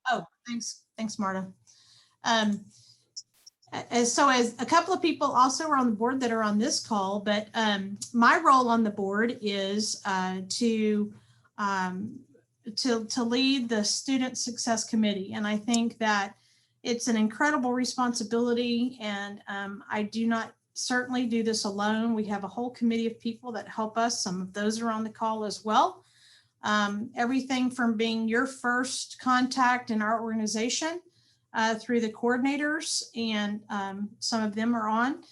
Oh, thanks, Marta. So as a couple of people also are on the board that are on this call, but my role on the board is to lead the Student Success Committee. And I think that it's an incredible responsibility, and I do not certainly do this alone. We have a whole committee of people that help us. Some of those are on the call as well. Everything from being your first contact in our organization through the coordinators, and some of them are on,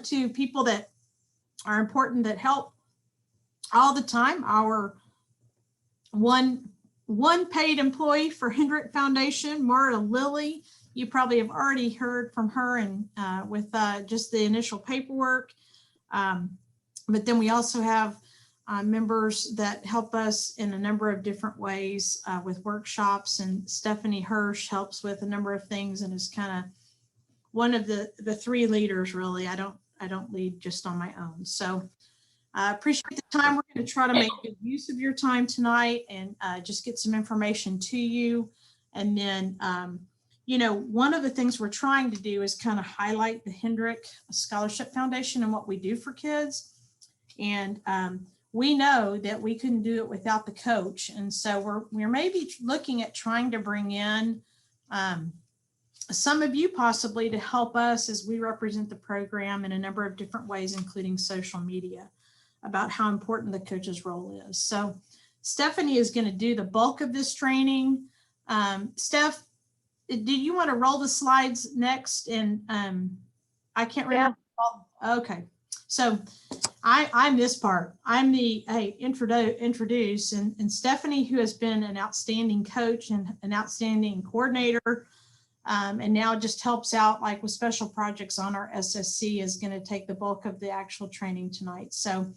to people that are important that help all the time. Our one paid employee for Hendrick Foundation, Marta Lilly. You probably have already heard from her and with just the initial paperwork. But then we also have members that help us in a number of different ways with workshops, and Stephanie Hirsch helps with a number of things and is kind of one of the three leaders, really. I don't lead just on my own. So I appreciate the time. We're going to try to make good use of your time tonight and just get some information to you. And then, you know, one of the things we're trying to do is kind of highlight the Hendrick Scholarship Foundation and what we do for kids. And we know that we couldn't do it without the coach. And so we're maybe looking at trying to bring in some of you possibly to help us as we represent the program in a number of different ways, including social media, about how important the coach's role is. So Stephanie is going to do the bulk of this training. Steph, do you want to roll the slides next? And I can't remember. Yeah. Okay. So I'm this part. I'm the introduce, and Stephanie, who has been an outstanding coach and an outstanding coordinator, and now just helps out like with special projects on our SSC, is going to take the bulk of the actual training tonight. So,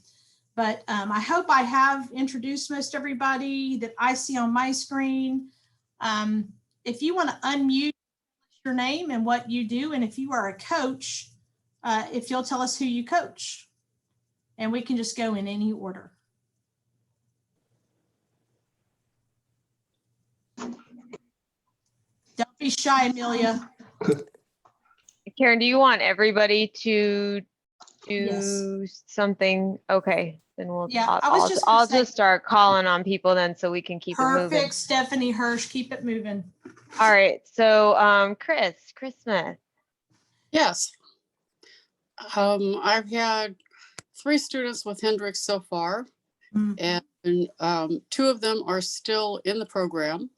but I hope I have introduced most everybody that I see on my screen. If you want to unmute your name and what you do, and if you are a coach, if you'll tell us who you coach, and we can just go in any order. Don't be shy, Amelia. Karen, do you want everybody to do something? Okay, then we'll. Yeah, I'll just start calling on people then, so we can keep it moving. Perfect, Stephanie Hirsch, keep it moving. All right, so Chris Smith. Yes. I've had 3 students with Hendrick so far, and 2 of them are still in the program,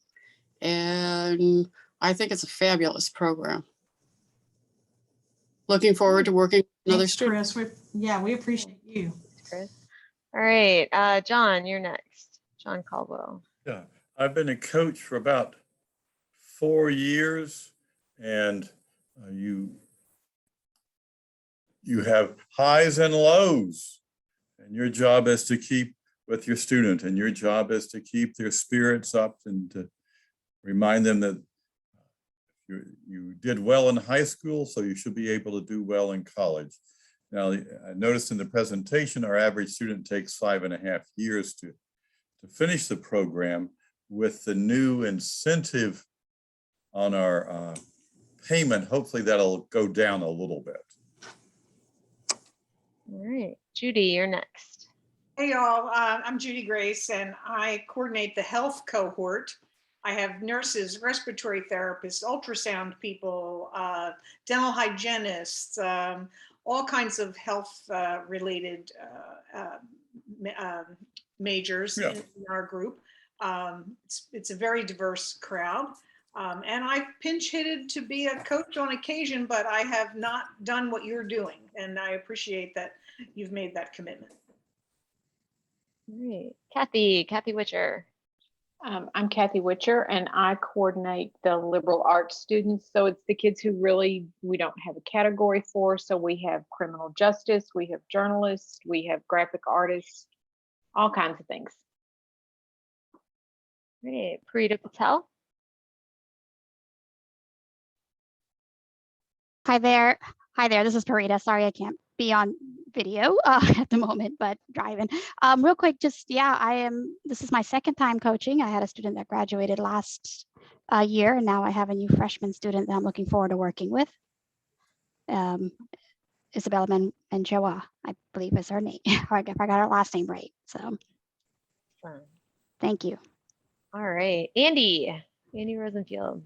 and I think it's a fabulous program. Looking forward to working with another student. Chris. We appreciate you. Chris. All right, John, you're next. John Caldwell. Yeah, I've been a coach for about 4 years, and you have highs and lows, and your job is to keep with your student, and your job is to keep their spirits up and to remind them that you did well in high school, so you should be able to do well in college. Now, I noticed in the presentation, our average student takes 5.5 years to finish the program. With the new incentive on our payment, hopefully that'll go down a little bit. All right, Judy, you're next. Hey y'all, I'm Judy Grace, and I coordinate the health cohort. I have nurses, respiratory therapists, ultrasound people, dental hygienists, all kinds of health related majors in our group. It's a very diverse crowd. And I've pinch hitted to be a coach on occasion, but I have not done what you're doing. And I appreciate that you've made that commitment. All right, Kathy Witcher. I'm Kathy Witcher, and I coordinate the liberal arts students. So it's the kids who really, we don't have a category for. So we have criminal justice, we have journalists, we have graphic artists, all kinds of things. All right, Parita Patel. Hi there. This is Parita. Sorry, I can't be on video at the moment, but driving. Real quick, just, yeah, this is my second time coaching. I had a student that graduated last year, and now I have a new freshman student that I'm looking forward to working with. Isabella Menchoa, I believe is her name, or if I got her last name right. So thank you. All right, Andy Rosenfield,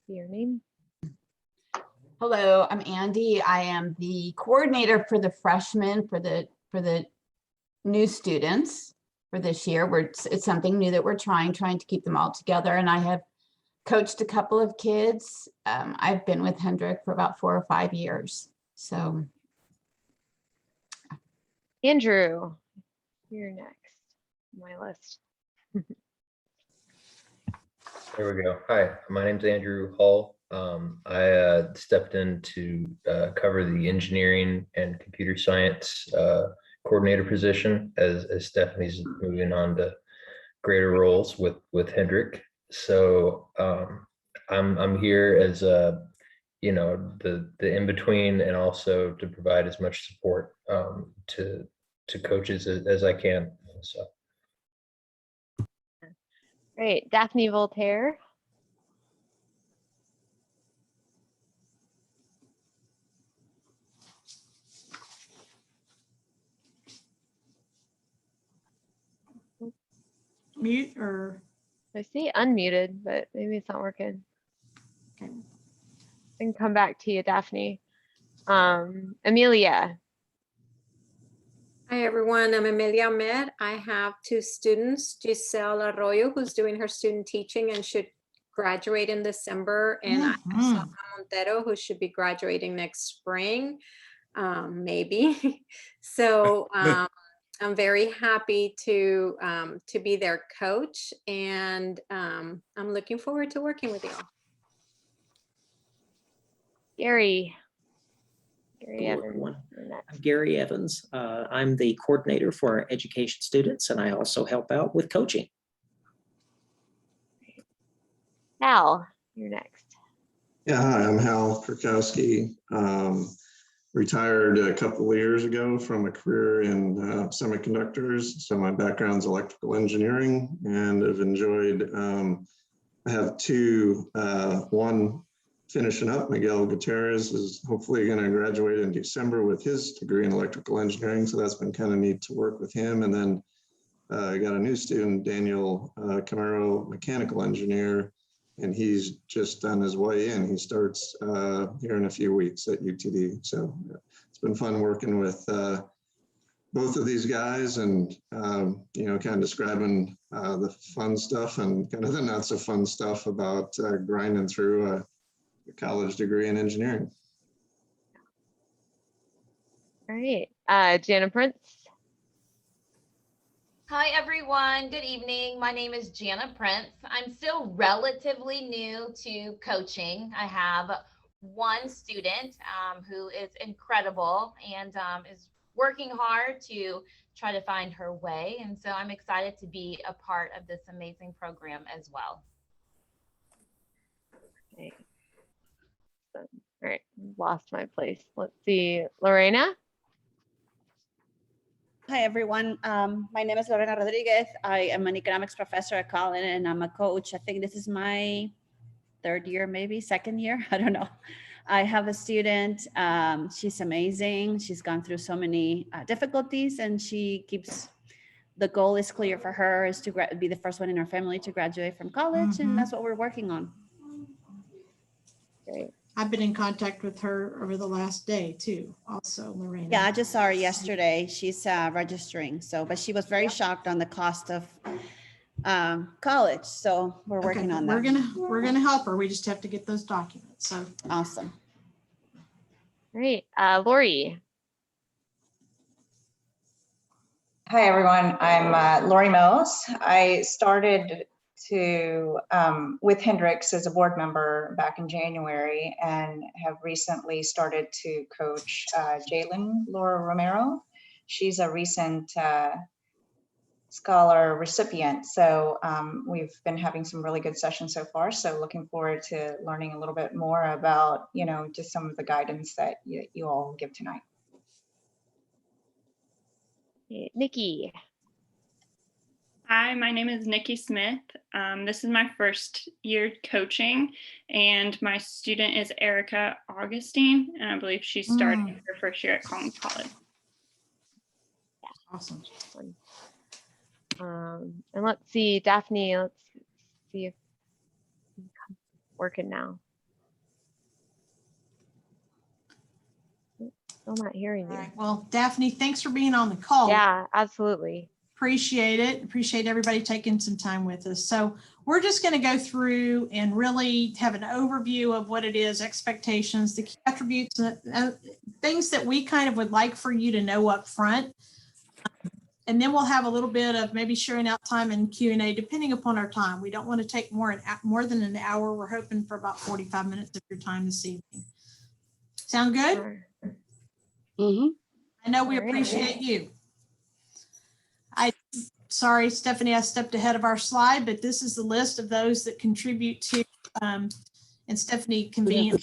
your name? Hello, I'm Andy. I am the coordinator for the freshmen for the new students for this year. It's something new that we're trying to keep them all together. And I have coached a couple of kids. I've been with Hendrick for about 4 or 5 years. So Andrew, you're next on my list. There we go. Hi, my name's Andrew Hall. I stepped in to cover the engineering and computer science coordinator position as Stephanie's moving on to greater roles with Hendrick. So I'm here as the in-between, and also to provide as much support to coaches as I can. So. Great, Daphne Voltaire. Mute or? I see unmuted, but maybe it's not working. Okay. I can come back to you, Daphne. Amelia. Hi, everyone. I'm Amelia Ahmed. I have 2 students, Giselle Arroyo, who's doing her student teaching and should graduate in December, and I have Sofia Montero, who should be graduating next spring, maybe. So I'm very happy to be their coach, and I'm looking forward to working with you all. Gary Hello, Evans. I'm Gary Evans. I'm the coordinator for our education students, and I also help out with coaching. Hal, you're next. Yeah, hi, I'm Hal Kurkowski. Retired a couple of years ago from a career in semiconductors. So my background's electrical engineering, and I've enjoyed, I have 2, one finishing up. Miguel Gutierrez is hopefully going to graduate in December with his degree in electrical engineering. So that's been kind of neat to work with him. And then I got a new student, Daniel Camaro, mechanical engineer, and he's just on his way in. He starts here in a few weeks at UTD. So it's been fun working with both of these guys, and kind of describing the fun stuff and kind of the not so fun stuff about grinding through a college degree in engineering. All right, Jana Prince. Hi, everyone. Good evening. My name is Jana Prince. I'm still relatively new to coaching. I have one student who is incredible and is working hard to try to find her way. And so I'm excited to be a part of this amazing program as well. Okay. All right, lost my place. Let's see, Lorena. Hi, everyone. My name is Lorena Rodriguez. I am an economics professor at Collin, and I'm a coach. I think this is my 3rd year, maybe 2nd year. I don't know. I have a student. She's amazing. She's gone through so many difficulties, and the goal is clear for her, is to be the first one in her family to graduate from college. And that's what we're working on. Great. I've been in contact with her over the last day too, also, Lorena. Yeah, I just saw her yesterday. She's registering. But she was very shocked on the cost of college. So we're working on that. We're gonna help her. We just have to get those documents. So awesome. Great, Lori. Hi, everyone. I'm Lori Mills. I started with Hendricks as a board member back in January, and have recently started to coach Jalen Laura Romero. She's a recent scholar recipient. So we've been having some really good sessions so far. So looking forward to learning a little bit more about, just some of the guidance that you all give tonight. Nikki. Hi, my name is Nikki Smith. This is my first year coaching, and my student is Erica Augustine, and I believe she's starting her first year at Collins College. Awesome. And let's see, Daphne, let's see if it's working now. Still not hearing you. All right. Well, Daphne, thanks for being on the call. Yeah, absolutely. Appreciate it. Appreciate everybody taking some time with us. So we're just going to go through and really have an overview of what it is, expectations, the key attributes, things that we kind of would like for you to know up front. And then we'll have a little bit of maybe sharing out time and Q&A depending upon our time. We don't want to take more than an hour. We're hoping for about 45 minutes of your time this evening. Sound good? Mm-hmm. I know we appreciate you. Sorry, Stephanie, I stepped ahead of our slide, but this is the list of those that contribute to, and Stephanie conveniently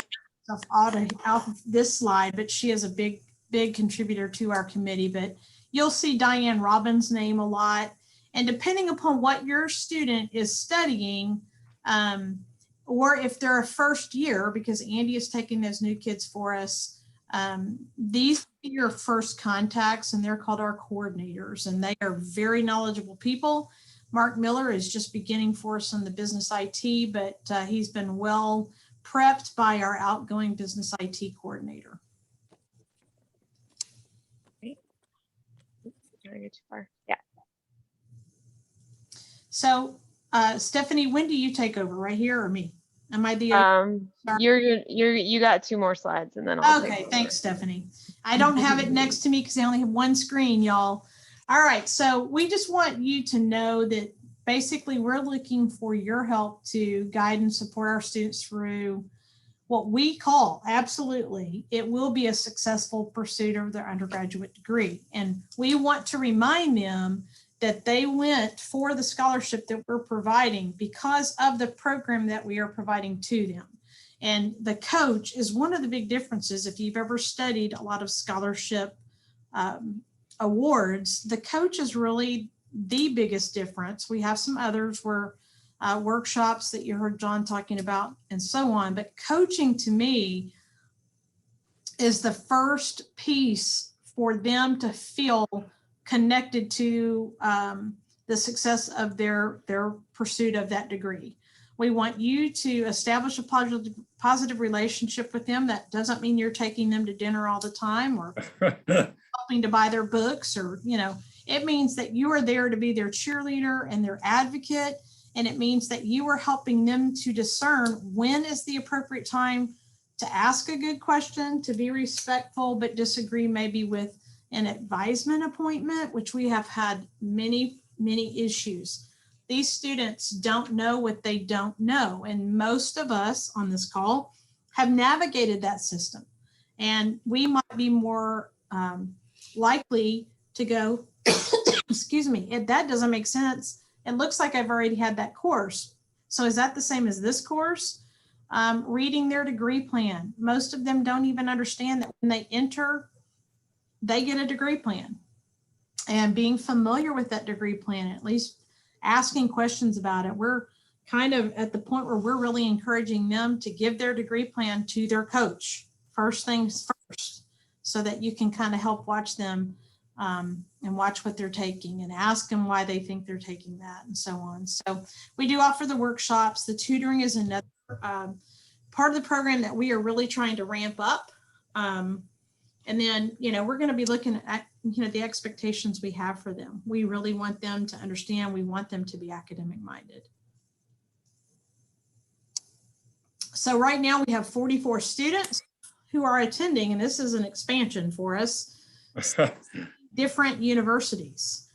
off this slide, but she is a big contributor to our committee. But you'll see Diane Robbins' name a lot. And depending upon what your student is studying, or if they're a first year, because Andy is taking those new kids for us, these are your first contacts, and they're called our coordinators, and they are very knowledgeable people. Mark Miller is just beginning for us in the business IT, but he's been well prepped by our outgoing business IT coordinator. Did I go too far? Yeah. So Stephanie, when do you take over, right here or me? Am I the you got 2 more slides and then I'll okay, thanks, Stephanie. I don't have it next to me because I only have one screen, y'all. All right, so we just want you to know that basically we're looking for your help to guide and support our students through what we call, absolutely, it will be a successful pursuit of their undergraduate degree. And we want to remind them that they went for the scholarship that we're providing because of the program that we are providing to them. And the coach is one of the big differences. If you've ever studied a lot of scholarship awards, the coach is really the biggest difference. We have some others where workshops that you heard John talking about and so on, but coaching to me is the first piece for them to feel connected to the success of their pursuit of that degree. We want you to establish a positive relationship with them. That doesn't mean you're taking them to dinner all the time or helping to buy their books, or, you know, it means that you are there to be their cheerleader and their advocate. And it means that you are helping them to discern when is the appropriate time to ask a good question, to be respectful, but disagree maybe with an advisement appointment, which we have had many issues. These students don't know what they don't know. And most of us on this call have navigated that system. And we might be more likely to go, excuse me, if that doesn't make sense, it looks like I've already had that course. So is that the same as this course? Reading their degree plan. Most of them don't even understand that when they enter, they get a degree plan. And being familiar with that degree plan, at least asking questions about it. We're kind of at the point where we're really encouraging them to give their degree plan to their coach. First things first, so that you can kind of help watch them and watch what they're taking and ask them why they think they're taking that and so on. So we do offer the workshops. The tutoring is another part of the program that we are really trying to ramp up. And then, you know, we're going to be looking at, you know, the expectations we have for them. We really want them to understand. We want them to be academic minded. So right now we have 44 students who are attending, and this is an expansion for us, different universities.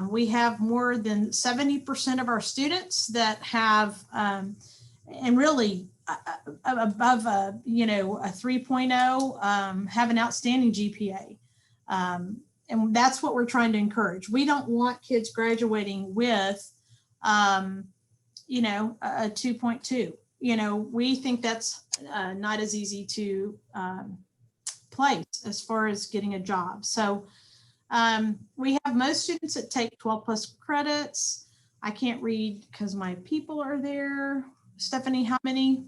We have more than 70% of our students that have, and really above a, you know, a 3.0, have an outstanding GPA. And that's what we're trying to encourage. We don't want kids graduating with, you know, a 2.2. You know, we think that's not as easy to place as far as getting a job. So We have most students that take 12 plus credits. I can't read because my people are there. Stephanie, how many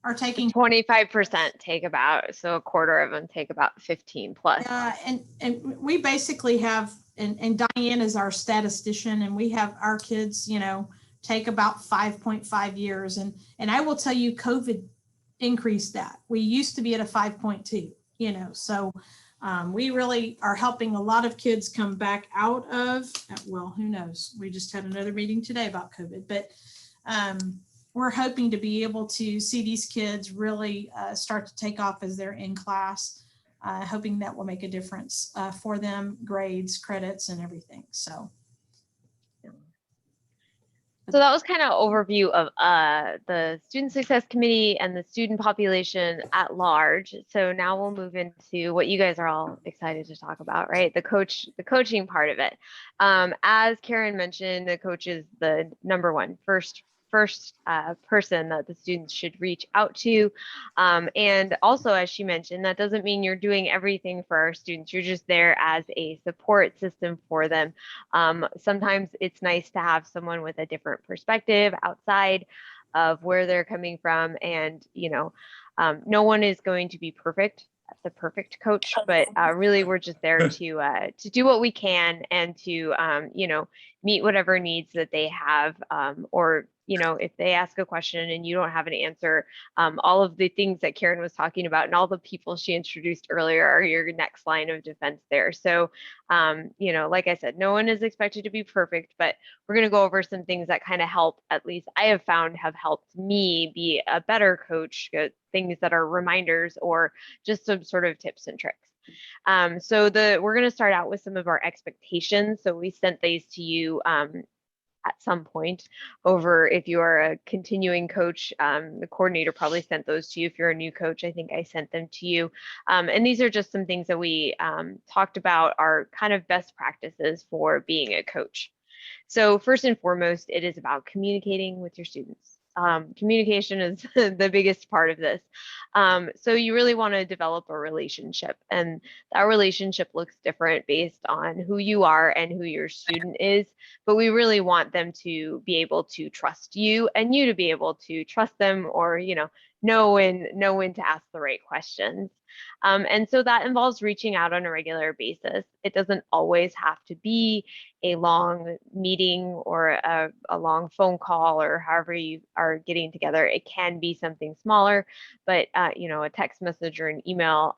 are taking? 25% take about, so a quarter of them take about 15 plus. Yeah, and we basically have, and Diane is our statistician, and we have our kids, you know, take about 5.5 years. And I will tell you, COVID increased that. We used to be at a 5.2, you know, so we really are helping a lot of kids come back out of, well, who knows? We just had another meeting today about COVID, but we're hoping to be able to see these kids really start to take off as they're in class, hoping that will make a difference for them, grades, credits, and everything. So that was kind of overview of the Student Success Committee and the student population at large. So now we'll move into what you guys are all excited to talk about, right? The coaching part of it. As Karen mentioned, the coach is the number one first person that the students should reach out to. And also, as she mentioned, that doesn't mean you're doing everything for our students. You're just there as a support system for them. Sometimes it's nice to have someone with a different perspective outside of where they're coming from. And, you know, no one is going to be perfect, the perfect coach, but really we're just there to do what we can and to, you know, meet whatever needs that they have, or, you know, if they ask a question and you don't have an answer, all of the things that Karen was talking about and all the people she introduced earlier are your next line of defense there. So, you know, like I said, no one is expected to be perfect, but we're going to go over some things that kind of help, at least I have found have helped me be a better coach, things that are reminders or just some sort of tips and tricks. So we're going to start out with some of our expectations. So we sent these to you at some point over, if you are a continuing coach, the coordinator probably sent those to you. If you're a new coach, I think I sent them to you. And these are just some things that we talked about are kind of best practices for being a coach. So first and foremost, it is about communicating with your students. Communication is the biggest part of this. So you really want to develop a relationship, and that relationship looks different based on who you are and who your student is. But we really want them to be able to trust you and you to be able to trust them, or, you know when to ask the right questions. And so that involves reaching out on a regular basis. It doesn't always have to be a long meeting or a long phone call, or however you are getting together. It can be something smaller, but you know, a text message or an email,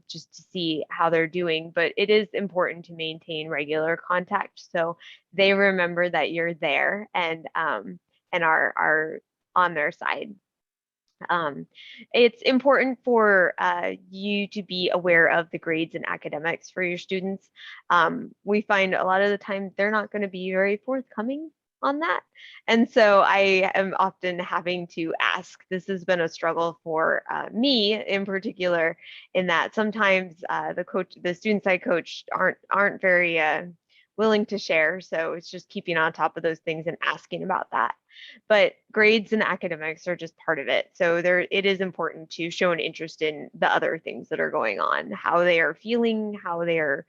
just to see how they're doing. But it is important to maintain regular contact so they remember that you're there and are on their side. It's important for you to be aware of the grades and academics for your students. We find a lot of the time they're not going to be very forthcoming on that. And so I am often having to ask. This has been a struggle for me in particular, in that sometimes the students I coach aren't very willing to share. So it's just keeping on top of those things and asking about that. But grades and academics are just part of it. So it is important to show an interest in the other things that are going on, how they are feeling, how they are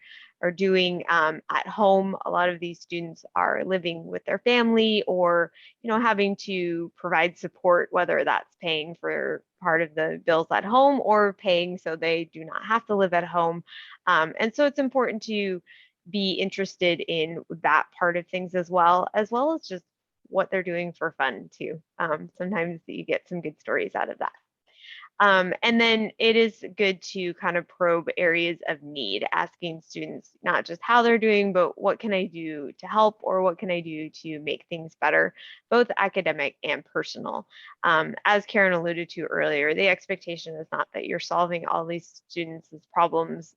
doing at home. A lot of these students are living with their family, or, you know, having to provide support, whether that's paying for part of the bills at home or paying so they do not have to live at home. And so it's important to be interested in that part of things as well as just what they're doing for fun too. Sometimes you get some good stories out of that. And then it is good to kind of probe areas of need, asking students not just how they're doing, but what can I do to help, or what can I do to make things better, both academic and personal. As Karen alluded to earlier, the expectation is not that you're solving all these students' problems,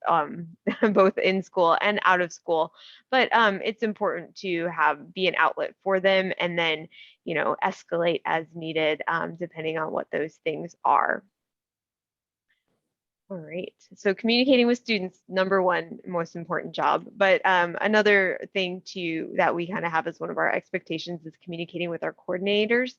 both in school and out of school, but it's important to be an outlet for them, and then, you know, escalate as needed, depending on what those things are. All right. So communicating with students, number one, most important job. But another thing too that we kind of have as one of our expectations is communicating with our coordinators.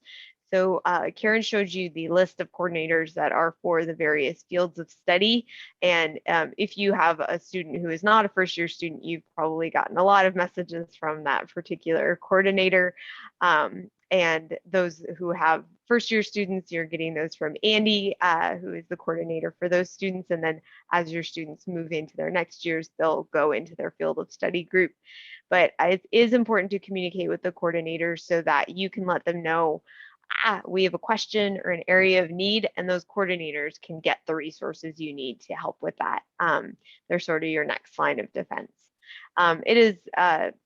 So Karen showed you the list of coordinators that are for the various fields of study. And if you have a student who is not a first year student, you've probably gotten a lot of messages from that particular coordinator. And those who have first year students, you're getting those from Andy, who is the coordinator for those students. And then as your students move into their next years, they'll go into their field of study group. But it is important to communicate with the coordinators so that you can let them know, we have a question or an area of need, and those coordinators can get the resources you need to help with that. They're sort of your next line of defense. It is,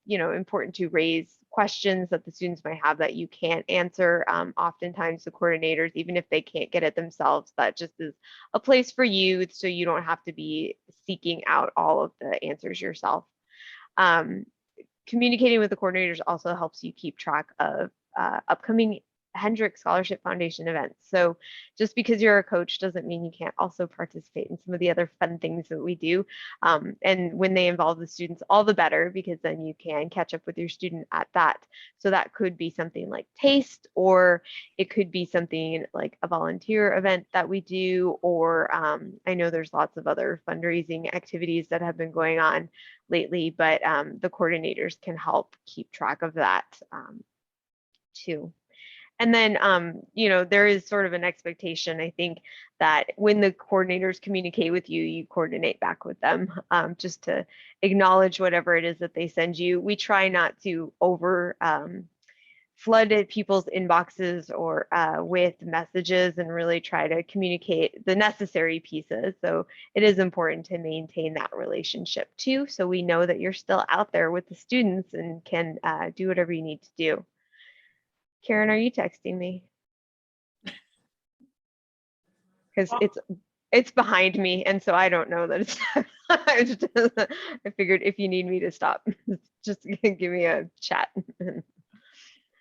important to raise questions that the students might have that you can't answer. Oftentimes the coordinators, even if they can't get it themselves, that just is a place for you so you don't have to be seeking out all of the answers yourself. Communicating with the coordinators also helps you keep track of upcoming Hendrick Scholarship Foundation events. So just because you're a coach doesn't mean you can't also participate in some of the other fun things that we do. And when they involve the students, all the better, because then you can catch up with your student at that. So that could be something like taste, or it could be something like a volunteer event that we do, or I know there's lots of other fundraising activities that have been going on lately, but the coordinators can help keep track of that too. And then, there is sort of an expectation, I think, that when the coordinators communicate with you, you coordinate back with them, just to acknowledge whatever it is that they send you. We try not to over flood people's inboxes or with messages, and really try to communicate the necessary pieces. So it is important to maintain that relationship too, so we know that you're still out there with the students and can do whatever you need to do. Karen, are you texting me? Because it's behind me, and so I don't know that it's. I figured if you need me to stop, just give me a chat. All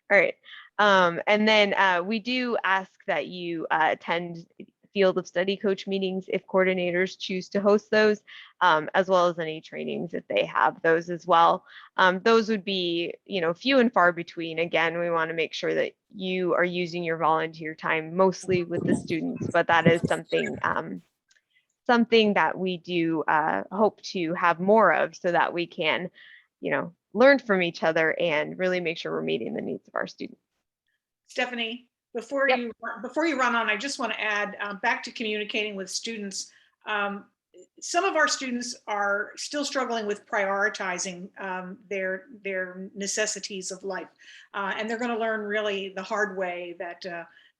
right. And then we do ask that you attend field of study coach meetings if coordinators choose to host those, as well as any trainings if they have those as well. Those would be, few and far between. Again, we want to make sure that you are using your volunteer time mostly with the students, but that is something that we do hope to have more of, so that we can, learn from each other and really make sure we're meeting the needs of our students. Stephanie, before you run on, I just want to add back to communicating with students. Some of our students are still struggling with prioritizing their necessities of life, and they're going to learn really the hard way that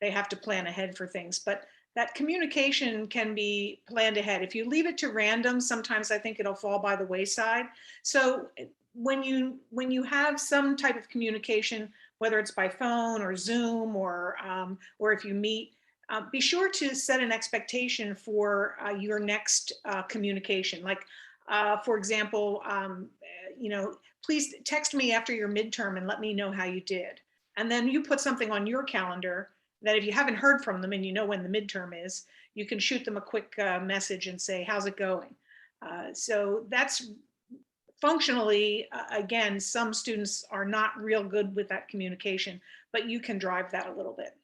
they have to plan ahead for things. But that communication can be planned ahead. If you leave it to random, sometimes I think it'll fall by the wayside. So when you have some type of communication, whether it's by phone or Zoom or if you meet, be sure to set an expectation for your next communication. Like, for example, please text me after your midterm and let me know how you did. And then you put something on your calendar that if you haven't heard from them and you know when the midterm is, you can shoot them a quick message and say, how's it going? So that's functionally, again, some students are not real good with that communication, but you can drive that a little bit.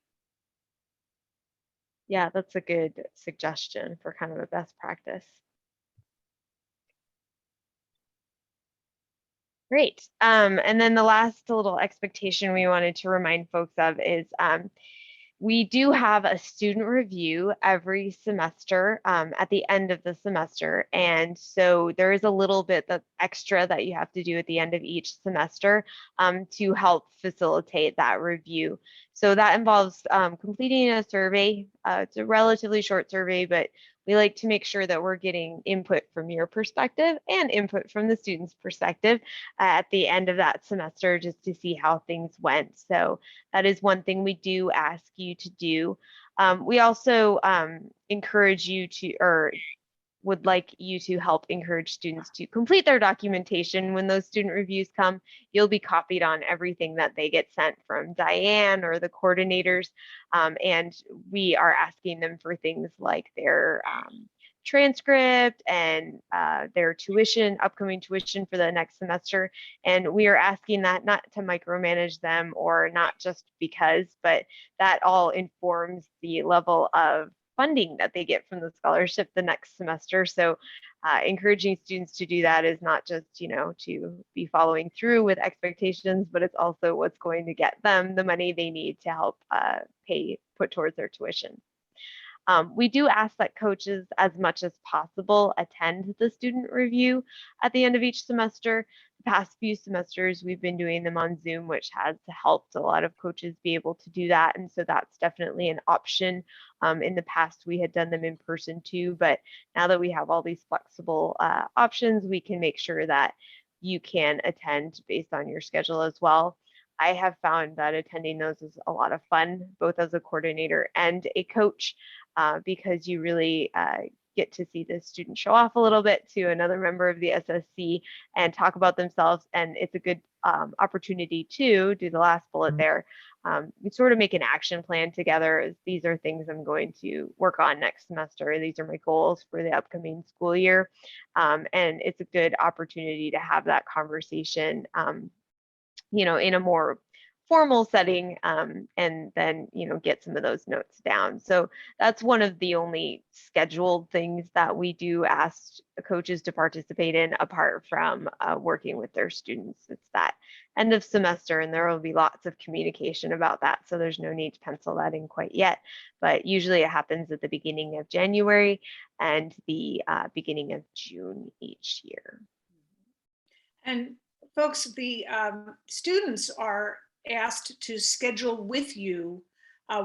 Yeah, that's a good suggestion for kind of a best practice. Great. And then the last little expectation we wanted to remind folks of is we do have a student review every semester at the end of the semester. And so there is a little bit of extra that you have to do at the end of each semester to help facilitate that review. So that involves completing a survey. It's a relatively short survey, but we like to make sure that we're getting input from your perspective and input from the student's perspective at the end of that semester, just to see how things went. So that is one thing we do ask you to do. We also encourage you to, or would like you to help encourage students to complete their documentation. When those student reviews come, you'll be copied on everything that they get sent from Diane or the coordinators. And we are asking them for things like their transcript and their upcoming tuition for the next semester. And we are asking that not to micromanage them or not just because, but that all informs the level of funding that they get from the scholarship the next semester. So encouraging students to do that is not just, to be following through with expectations, but it's also what's going to get them the money they need to help put towards their tuition. We do ask that coaches, as much as possible, attend the student review at the end of each semester. The past few semesters, we've been doing them on Zoom, which has helped a lot of coaches be able to do that. And so that's definitely an option. In the past, we had done them in person too, but now that we have all these flexible options, we can make sure that you can attend based on your schedule as well. I have found that attending those is a lot of fun, both as a coordinator and a coach, because you really get to see the student show off a little bit to another member of the SSC and talk about themselves. And it's a good opportunity to do the last bullet there. We sort of make an action plan together. These are things I'm going to work on next semester. These are my goals for the upcoming school year. And it's a good opportunity to have that conversation in a more formal setting, and then, get some of those notes down. So that's one of the only scheduled things that we do ask coaches to participate in, apart from working with their students. It's that end of semester, and there will be lots of communication about that. So there's no need to pencil that in quite yet, but usually it happens at the beginning of January and the beginning of June each year. And folks, the students are asked to schedule with you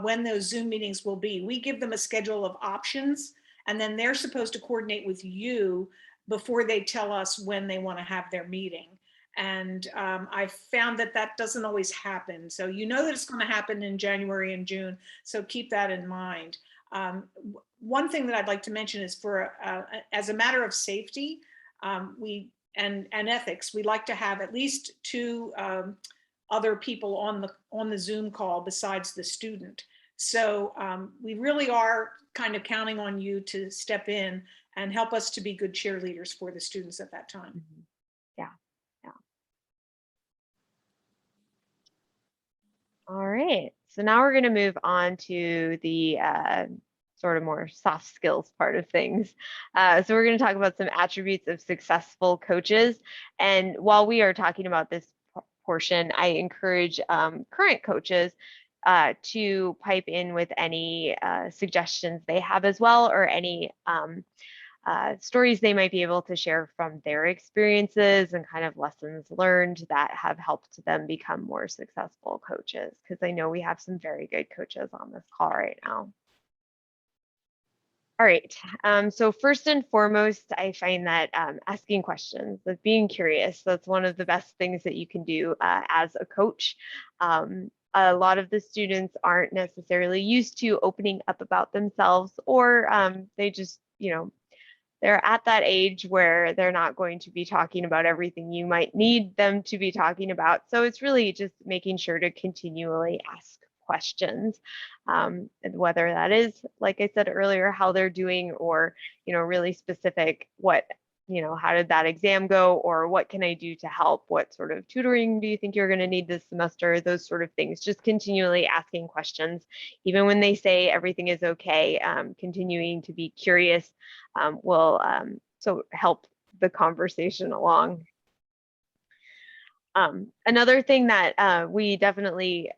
when those Zoom meetings will be. We give them a schedule of options, and then they're supposed to coordinate with you before they tell us when they want to have their meeting. And I found that doesn't always happen. So that it's going to happen in January and June. So keep that in mind. One thing that I'd like to mention is as a matter of safety, and ethics, we like to have at least two other people on the Zoom call besides the student. So we really are kind of counting on you to step in and help us to be good cheerleaders for the students at that time. Mm-hmm. Yeah. All right. So now we're going to move on to the sort of more soft skills part of things. So we're going to talk about some attributes of successful coaches. And while we are talking about this portion, I encourage current coaches to pipe in with any suggestions they have as well, or any stories they might be able to share from their experiences and kind of lessons learned that have helped them become more successful coaches, because I know we have some very good coaches on this call right now. All right, so first and foremost, I find that asking questions, that being curious, that's one of the best things that you can do as a coach. A lot of the students aren't necessarily used to opening up about themselves, or they just, they're at that age where they're not going to be talking about everything you might need them to be talking about. So it's really just making sure to continually ask questions, and whether that is, like I said earlier, how they're doing, or really specific, how did that exam go, or what can I do to help, what sort of tutoring do you think you're going to need this semester, those sort of things. Just continually asking questions, even when they say everything is okay. Continuing to be curious will so help the conversation along. Another thing that we definitely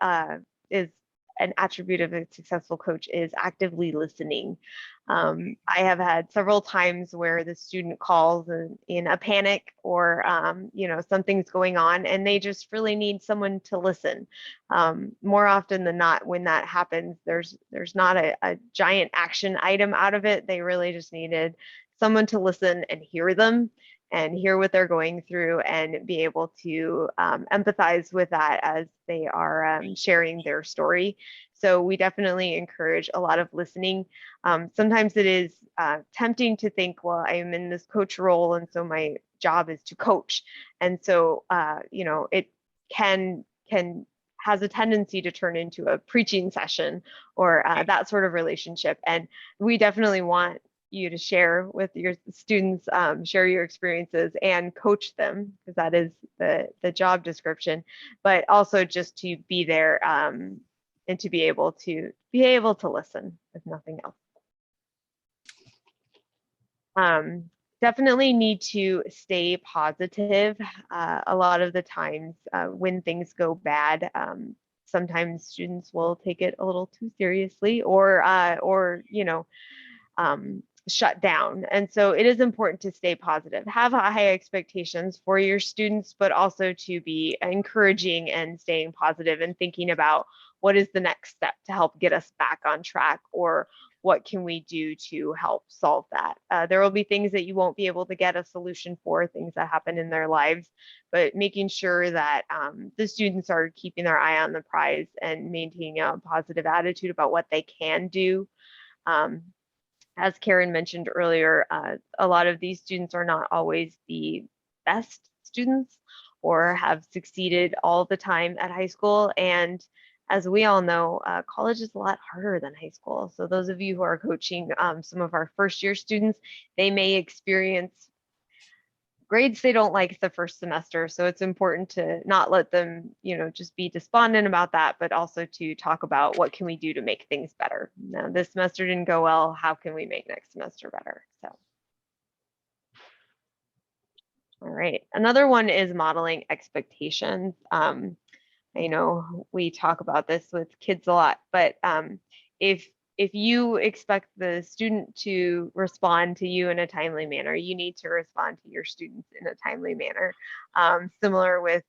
is an attribute of a successful coach is actively listening. I have had several times where the student calls in a panic, or something's going on, and they just really need someone to listen. More often than not, when that happens, there's not a giant action item out of it. They really just needed someone to listen and hear them, and hear what they're going through, and be able to empathize with that as they are sharing their story. So we definitely encourage a lot of listening. Sometimes it is tempting to think, well, I am in this coach role, and so my job is to coach. And so, it has a tendency to turn into a preaching session, or that sort of relationship. And we definitely want you to share with your students, share your experiences and coach them, because that is the job description, but also just to be there and to be able to listen, if nothing else. Definitely need to stay positive. A lot of the times when things go bad, sometimes students will take it a little too seriously or shut down. And so it is important to stay positive, have high expectations for your students, but also to be encouraging and staying positive and thinking about what is the next step to help get us back on track, or what can we do to help solve that? There will be things that you won't be able to get a solution for, things that happen in their lives, but making sure that the students are keeping their eye on the prize and maintaining a positive attitude about what they can do. As Karen mentioned earlier, a lot of these students are not always the best students or have succeeded all the time at high school. And as we all know, college is a lot harder than high school. So those of you who are coaching some of our first year students, they may experience grades they don't like the first semester. So it's important to not let them, just be despondent about that, but also to talk about what can we do to make things better. Now, this semester didn't go well. How can we make next semester better? So. All right. Another one is modeling expectations. I know we talk about this with kids a lot, but if you expect the student to respond to you in a timely manner, you need to respond to your students in a timely manner. Similar with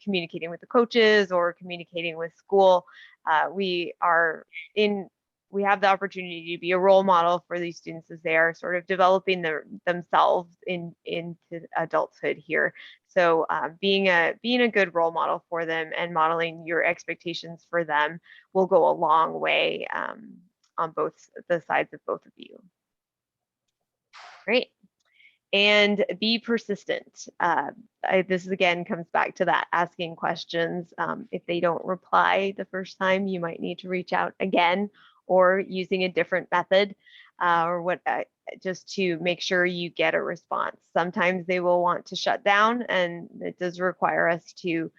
communicating with the coaches or communicating with school, we have the opportunity to be a role model for these students as they are sort of developing themselves into adulthood here. So being a good role model for them and modeling your expectations for them will go a long way on both the sides of both of you. Great. And be persistent. This again comes back to that asking questions. If they don't reply the first time, you might need to reach out again, or using a different method just to make sure you get a response. Sometimes they will want to shut down, and it does require us to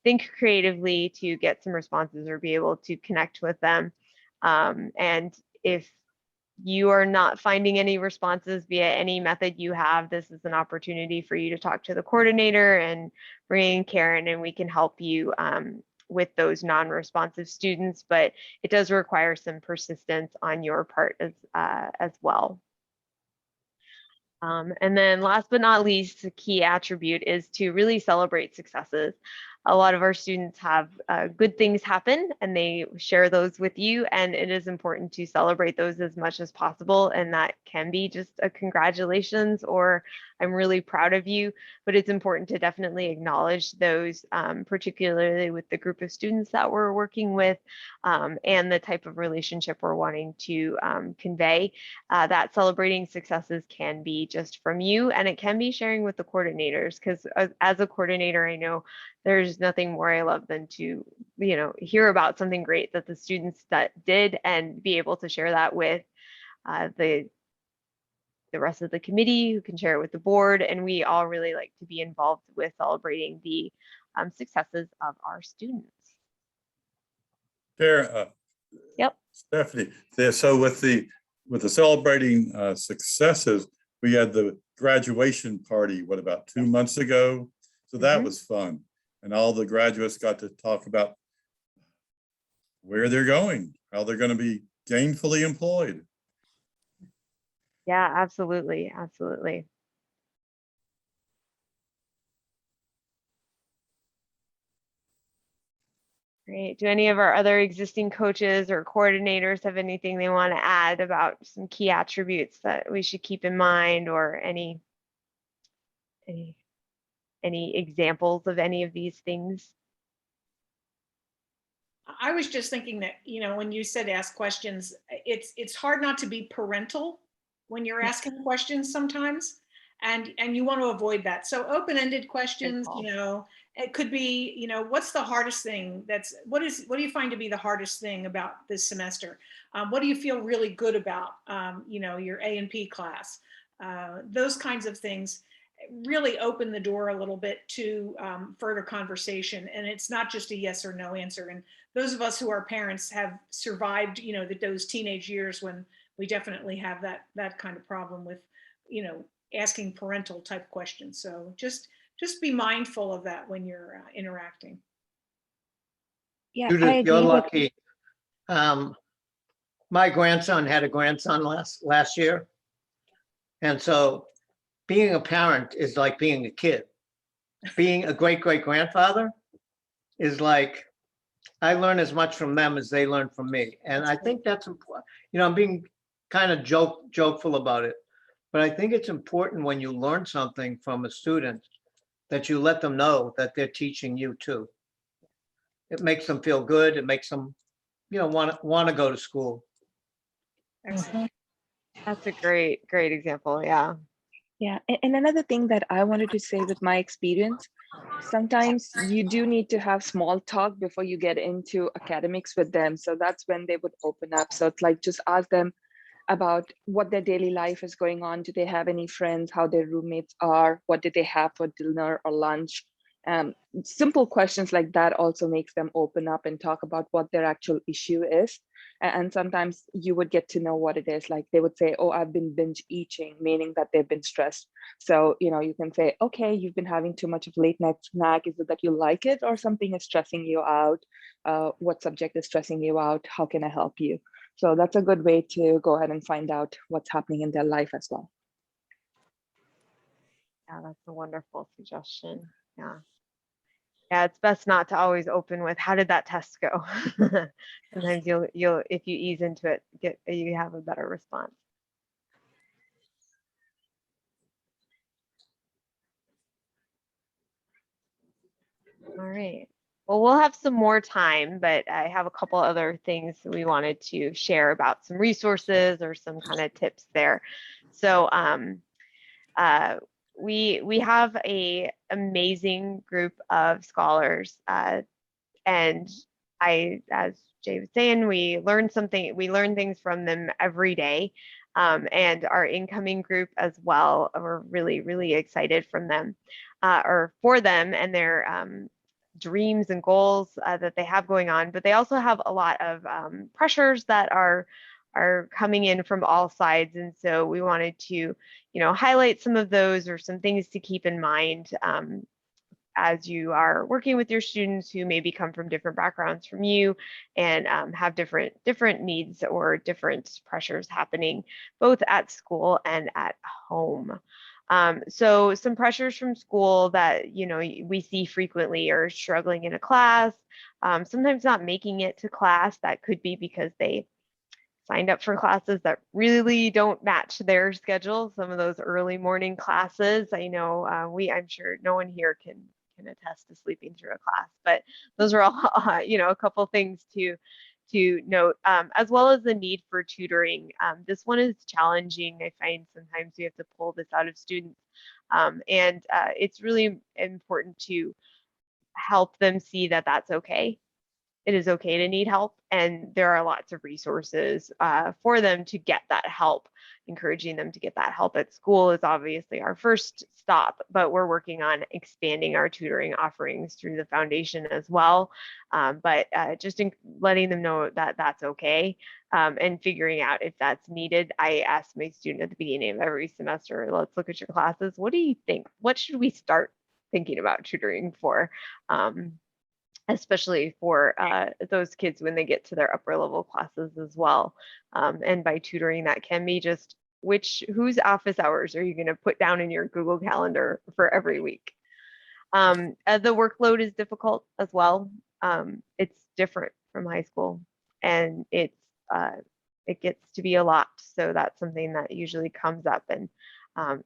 think creatively to get some responses or be able to connect with them. And if you are not finding any responses via any method you have, this is an opportunity for you to talk to the coordinator and bring in Karen, and we can help you with those non-responsive students, but it does require some persistence on your part as well. And then last but not least, the key attribute is to really celebrate successes. A lot of our students have good things happen and they share those with you, and it is important to celebrate those as much as possible. And that can be just a congratulations or I'm really proud of you, but it's important to definitely acknowledge those, particularly with the group of students that we're working with and the type of relationship we're wanting to convey. That celebrating successes can be just from you, and it can be sharing with the coordinators, because as a coordinator, I know there's nothing more I love than to, hear about something great that the students that did and be able to share that with the rest of the committee, who can share it with the board. And we all really like to be involved with celebrating the successes of our students. Karen, yep. Stephanie, so with the celebrating successes, we had the graduation party, about 2 months ago? So that was fun. And all the graduates got to talk about where they're going, how they're going to be gainfully employed. Yeah, absolutely. Absolutely. Great. Do any of our other existing coaches or coordinators have anything they want to add about some key attributes that we should keep in mind, or any examples of any of these things? I was just thinking that, when you said ask questions, it's hard not to be parental when you're asking questions sometimes. And you want to avoid that. So open-ended questions, call. It could be, what's the hardest thing what do you find to be the hardest thing about this semester? What do you feel really good about, your A&P class? Those kinds of things really open the door a little bit to further conversation. And it's not just a yes or no answer. And those of us who are parents have survived, those teenage years when we definitely have that kind of problem with, asking parental type questions. So just be mindful of that when you're interacting. Yeah, Judith, I you're agree with lucky. My grandson had a grandson last year. And so being a parent is like being a kid. Being a great-great-grandfather is like, I learn as much from them as they learn from me. And I think that's important. I'm being kind of jokeful about it, but I think it's important when you learn something from a student that you let them know that they're teaching you too. It makes them feel good. It makes them, want to go to school. Excellent. That's a great example. Yeah. Yeah, and another thing that I wanted to say with my experience, sometimes you do need to have small talk before you get into academics with them. So that's when they would open up. So it's like, just ask them about what their daily life is going on. Do they have any friends? How their roommates are? What did they have for dinner or lunch? Simple questions like that also makes them open up and talk about what their actual issue is. And sometimes you would get to know what it is. Like they would say, oh, I've been binge eating, meaning that they've been stressed. So, you can say, okay, you've been having too much of late night snack. Is it that you like it or something is stressing you out? What subject is stressing you out? How can I help you? So that's a good way to go ahead and find out what's happening in their life as well. Yeah, that's a wonderful suggestion. Yeah. Yeah, it's best not to always open with, how did that test go? Sometimes you'll if you ease into it, you have a better response. All right. Well, we'll have some more time, but I have a couple other things we wanted to share about some resources or some kind of tips there. So we have a amazing group of scholars, and as Jay was saying, we learn things from them every day, and our incoming group as well. We're really excited from them, or for them and their dreams and goals that they have going on. But they also have a lot of pressures that are coming in from all sides, and so we wanted to highlight some of those or some things to keep in mind as you are working with your students who maybe come from different backgrounds from you and have different needs or different pressures happening both at school and at home. So some pressures from school that we see frequently are struggling in a class, sometimes not making it to class. That could be because they signed up for classes that really don't match their schedule. Some of those early morning classes, I know I'm sure no one here can attest to sleeping through a class, but those are all a couple things to note, as well as the need for tutoring. This one is challenging. I find sometimes we have to pull this out of students, and it's really important to help them see that that's okay. It is okay to need help, and there are lots of resources for them to get that help. Encouraging them to get that help at school is obviously our first stop, but we're working on expanding our tutoring offerings through the foundation as well. But just letting them know that that's okay, and figuring out if that's needed. I ask my student at the beginning of every semester, let's look at your classes. What do you think? What should we start thinking about tutoring for? Especially for those kids when they get to their upper level classes as well. And by tutoring, that can be just whose office hours are you going to put down in your Google Calendar for every week? The workload is difficult as well. It's different from high school, and it gets to be a lot. So that's something that usually comes up and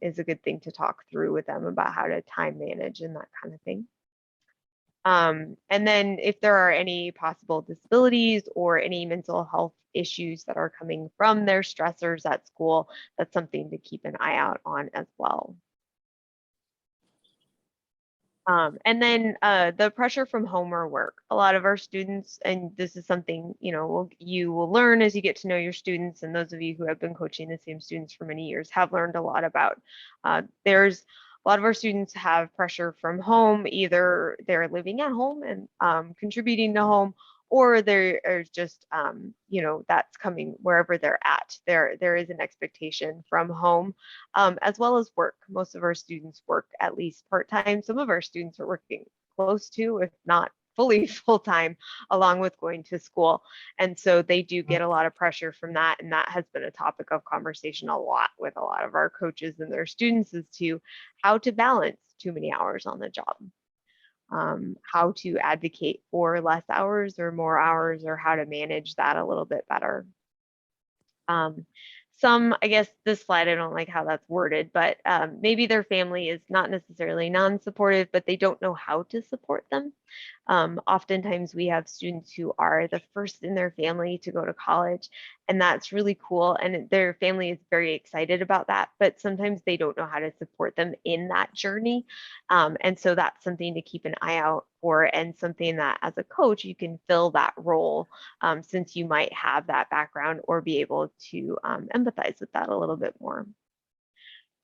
is a good thing to talk through with them about how to time manage and that kind of thing. And then if there are any possible disabilities or any mental health issues that are coming from their stressors at school, that's something to keep an eye out on as well. And then the pressure from home or work. A lot of our students, and this is something, you know, you will learn as you get to know your students, and those of you who have been coaching the same students for many years have learned a lot about. There's a lot of our students have pressure from home, either they're living at home and contributing to home, or there are just, you know, that's coming wherever they're at. There is an expectation from home, as well as work. Most of our students work at least part-time. Some of our students are working close to, if not fully full-time, along with going to school. And so they do get a lot of pressure from that. And that has been a topic of conversation a lot with a lot of our coaches and their students, as to how to balance too many hours on the job. How to advocate for less hours or more hours, or how to manage that a little bit better. I guess this slide, I don't like how that's worded, but maybe their family is not necessarily non-supportive, but they don't know how to support them. Oftentimes we have students who are the first in their family to go to college, and that's really cool. And their family is very excited about that, but sometimes they don't know how to support them in that journey. And so that's something to keep an eye out for, and something that as a coach, you can fill that role, since you might have that background or be able to empathize with that a little bit more.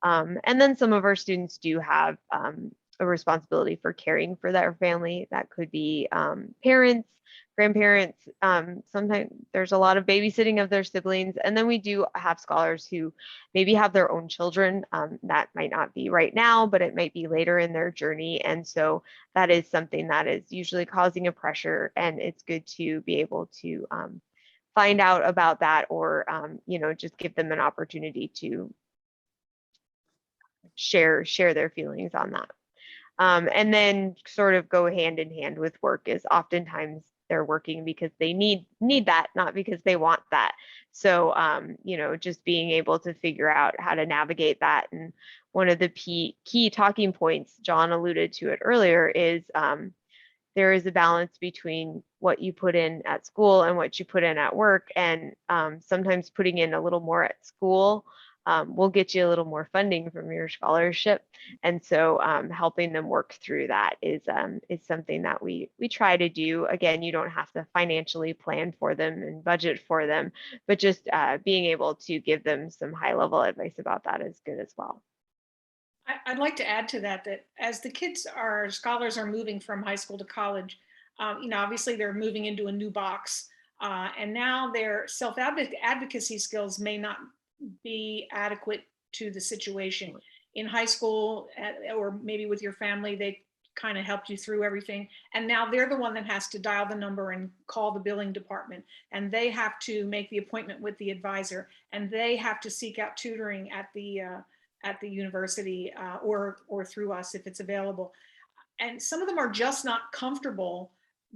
And then some of our students do have a responsibility for caring for their family. That could be parents, grandparents. Sometimes there's a lot of babysitting of their siblings. And then we do have scholars who maybe have their own children. That might not be right now, but it might be later in their journey. And so that is something that is usually causing a pressure, and it's good to be able to find out about that, or you know, just give them an opportunity to share their feelings on that. And then sort of go hand in hand with work is oftentimes they're working because they need that, not because they want that. So, you know, just being able to figure out how to navigate that. And one of the key talking points, John alluded to it earlier, is there is a balance between what you put in at school and what you put in at work. And sometimes putting in a little more at school will get you a little more funding from your scholarship. And so helping them work through that is something that we try to do. Again, you don't have to financially plan for them and budget for them, but just being able to give them some high level advice about that is good as well. I'd like to add to that, that as the scholars are moving from high school to college, you know, obviously they're moving into a new box, and now their self-advocacy skills may not be adequate to the situation. In high school, or maybe with your family, they kind of helped you through everything. And now they're the one that has to dial the number and call the billing department. And they have to make the appointment with the advisor. And they have to seek out tutoring at the university, or through us if it's available. And some of them are just not comfortable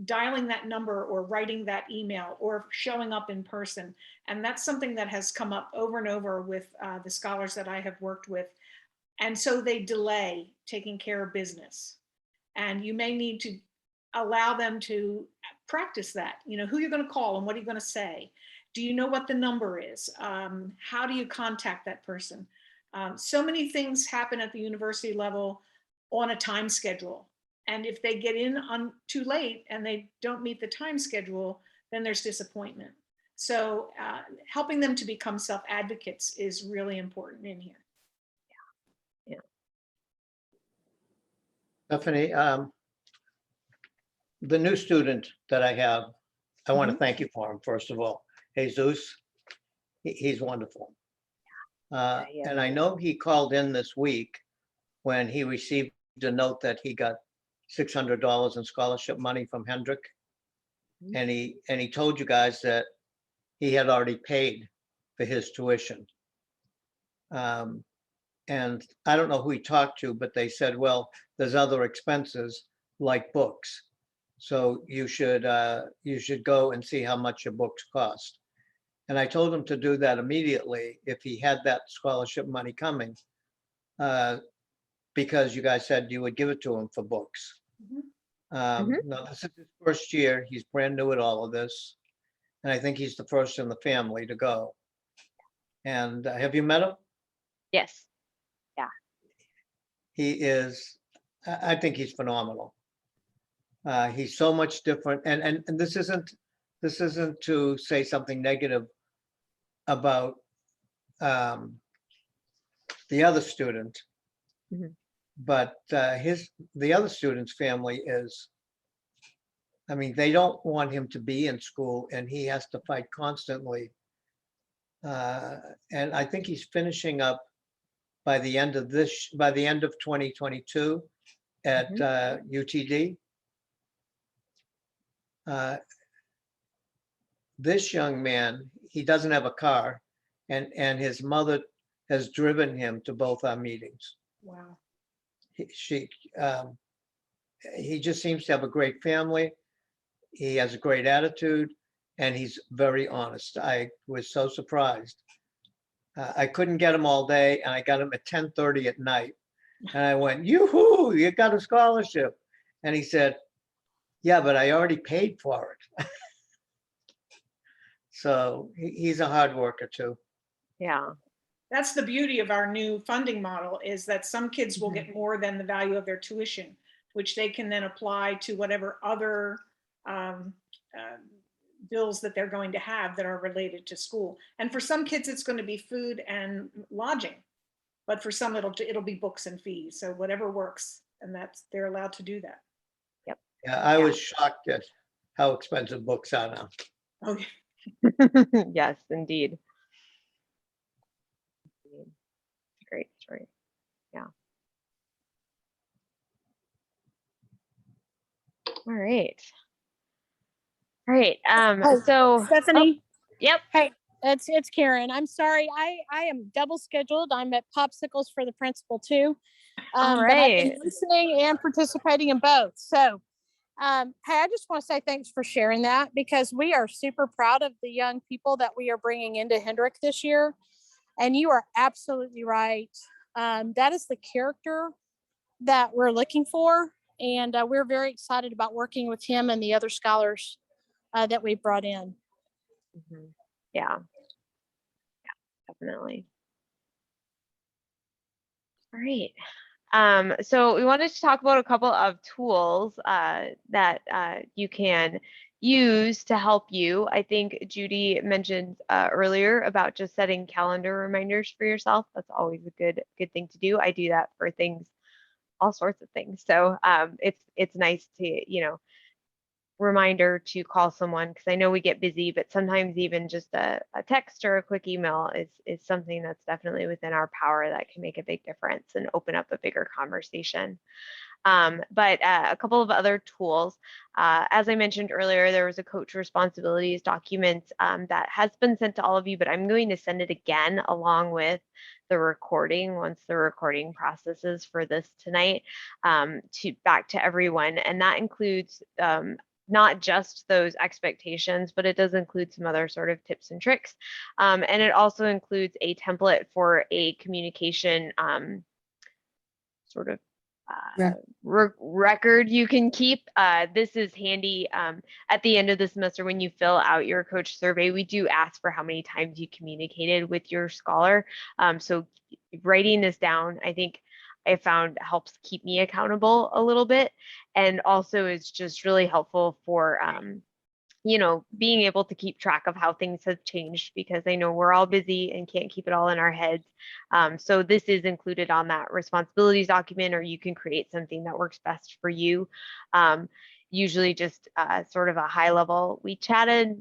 dialing that number or writing that email or showing up in person. And that's something that has come up over and over with the scholars that I have worked with. And so they delay taking care of business. And you may need to allow them to practice that. You know, who you're going to call and what are you going to say? Do you know what the number is? How do you contact that person? So many things happen at the university level on a time schedule. And if they get in on too late and they don't meet the time schedule, then there's disappointment. So helping them to become self-advocates is really important in here. Yeah. Stephanie, the new student that I have, I want to thank you for him, first of all. Jesus, he's wonderful. And I know he called in this week when he received a note that he got $600 in scholarship money from Hendrick. And he told you guys that he had already paid for his tuition. And I don't know who he talked to, but they said, well, there's other expenses like books. So you should go and see how much your books cost. And I told him to do that immediately if he had that scholarship money coming, because you guys said you would give it to him for books. Now, this is his first year. He's brand new at all of this. And I think he's the first in the family to go. And have you met him? Yes. Yeah. He is I think he's phenomenal. He's so much different, and this isn't to say something negative about the other student, but the other student's family is, I mean, they don't want him to be in school, and he has to fight constantly. And I think he's finishing up by the end of 2022 at UTD. This young man, he doesn't have a car, and his mother has driven him to both our meetings. Wow. He just seems to have a great family. He has a great attitude, and he's very honest. I was so surprised. I couldn't get him all day, and I got him at 10:30 at night. And I went, yoo-hoo, you got a scholarship. And he said, yeah, but I already paid for it. So he's a hard worker too. Yeah. That's the beauty of our new funding model, is that some kids will get more than the value of their tuition, which they can then apply to whatever other bills that they're going to have that are related to school. And for some kids, it's going to be food and lodging, but for some it'll be books and fees. So whatever works, and they're allowed to do that. Yep. Yeah, I was shocked at how expensive books are now. Okay. Yes, indeed. Great story. Yeah. All right. All right. So Stephanie. Yep. Hey, it's Karen. I'm sorry. I am double scheduled. I'm at Popsicles for the principal too. All But I've been right. listening and participating in both. So hey, I just want to say thanks for sharing that, because we are super proud of the young people that we are bringing into Hendrick this year. And you are absolutely right. That is the character that we're looking for. And we're very excited about working with him and the other scholars that we brought in. Yeah. Yeah, definitely. All right. So we wanted to talk about a couple of tools that you can use to help you. I think Judy mentioned earlier about just setting calendar reminders for yourself. That's always a good thing to do. I do that for things, all sorts of things. So it's nice to, reminder to call someone, because I know we get busy, but sometimes even just a text or a quick email is something that's definitely within our power that can make a big difference and open up a bigger conversation. But a couple of other tools, as I mentioned earlier, there was a coach responsibilities document that has been sent to all of you, but I'm going to send it again along with the recording once the recording processes for this tonight back to everyone. And that includes not just those expectations, but it does include some other sort of tips and tricks. And it also includes a template for a communication sort of record you can keep. This is handy at the end of the semester when you fill out your coach survey. We do ask for how many times you communicated with your scholar. So writing this down, I think I found helps keep me accountable a little bit, and also is just really helpful for being able to keep track of how things have changed, because I know we're all busy and can't keep it all in our heads. So this is included on that responsibilities document, or you can create something that works best for you. Usually just sort of a high level. We chatted,